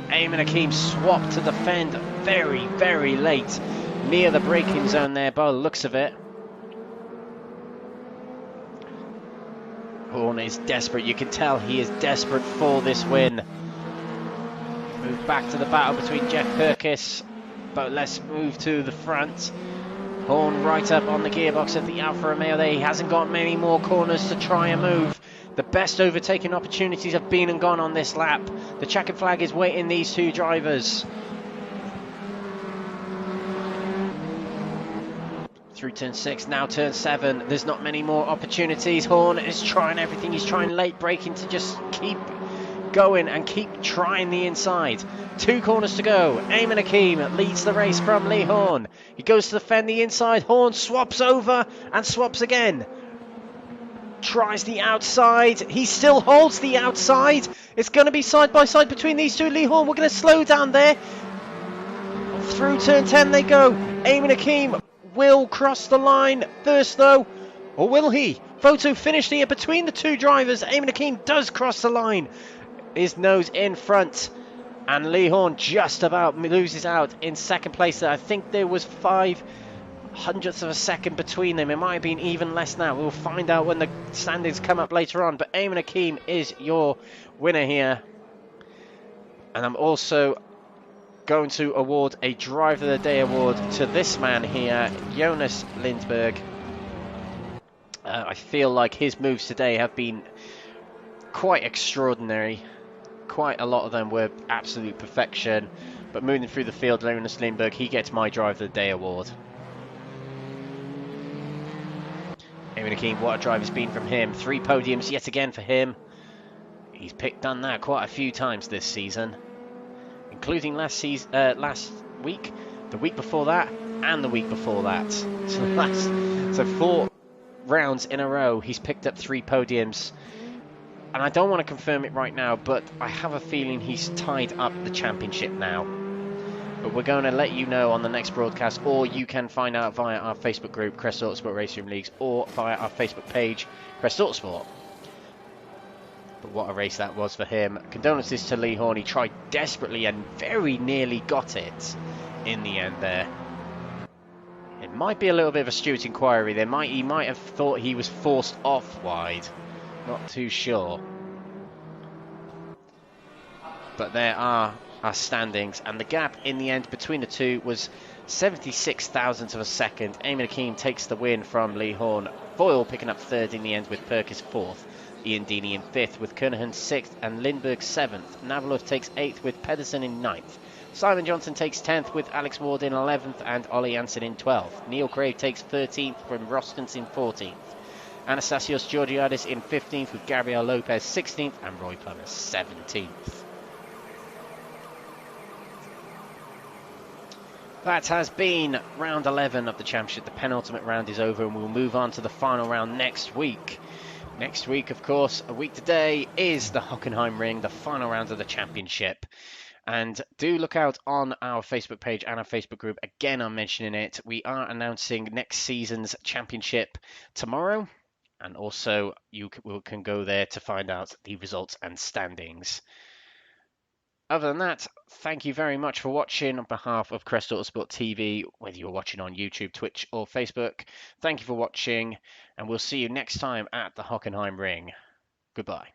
Speaker 1: Ayman Aqeem swapped to the fend very late, near the braking zone there by the looks of it. Horn is desperate. You can tell he is desperate for this win. Move back to the battle between Jeff Perkis, but let's move to the front. Horn right up on the gearbox of the Alfa Romeo there. He hasn't got many more corners to try and move. The best overtaking opportunities have been and gone on this lap. The checkered flag is waiting these two drivers. Through turn 6, now turn 7. There's not many more opportunities. Horn is trying everything. He's trying late braking to just keep going and keep trying the inside. 2 corners to go. Ayman Aqeem leads the race from Lee Horn. He goes to defend the inside. Horn swaps over and swaps again. Tries the outside. He still holds the outside. It's going to be side by side between these two. Lee Horn, we're going to slow down there. Through turn 10 they go. Ayman Aqeem will cross the line first though. Or will he? Photo finished here between the two drivers. Ayman Aqeem does cross the line. His nose in front. And Lee Horn just about loses out in second place. I think there was 0.05 of a second between them. It might have been even less now. We'll find out when the standings come up later on. But Ayman Aqeem is your winner here. And I'm also going to award a Driver of the Day award to this man here, Jonas Lindberg. I feel like his moves today have been quite extraordinary. Quite a lot of them were absolute perfection. But moving through the field, Jonas Lindberg, he gets my Driver of the Day award. Ayman Aqeem, what a drive it's been from him. 3 podiums yet again for him. He's done that quite a few times this season, including last week, the week before that, and the week before that. So 4 rounds in a row, he's picked up 3 podiums. And I don't want to confirm it right now, but I have a feeling he's tied up the championship now. But we're going to let you know on the next broadcast, or you can find out via our Facebook group, Crest Autosport RaceRoom Leagues, or via our Facebook page, Crest Autosport. But what a race that was for him. Condolences to Lee Horn. He tried desperately and very nearly got it in the end there. It might be a little bit of a Stewart inquiry. He might have thought he was forced off wide. Not too sure. But there are our standings, and the gap in the end between the two was 76 thousandths of a second. Ayman Aqeem takes the win from Lee Horn. Boyle picking up 3rd in the end with Perkis 4th. Ian Deeney in 5th with Kernahan 6th and Lindberg 7th. Navalov takes 8th with Pedersen in 9th. Simon Johnson takes 10th with Alex Ward in 11th and Ollie Jansen in 12th. Neil Craig takes 13th from Rostens in 14th. Anastasios Georgiadis in 15th with Gabriel Lopez 16th and Roy Plummer 17th. That has been round 11 of the championship. The penultimate round is over and we'll move on to the final round next week. Next week, of course, a week today, is the Hockenheim Ring, the final round of the championship. And do look out on our Facebook page and our Facebook group. Again, I'm mentioning it. We are announcing next season's championship tomorrow. And also, you can go there to find out the results and standings. Other than that, thank you very much for watching on behalf of Crest Autosport TV, whether you're watching on YouTube, Twitch, or Facebook. Thank you for watching, and we'll see you next time at the Hockenheim Ring. Goodbye.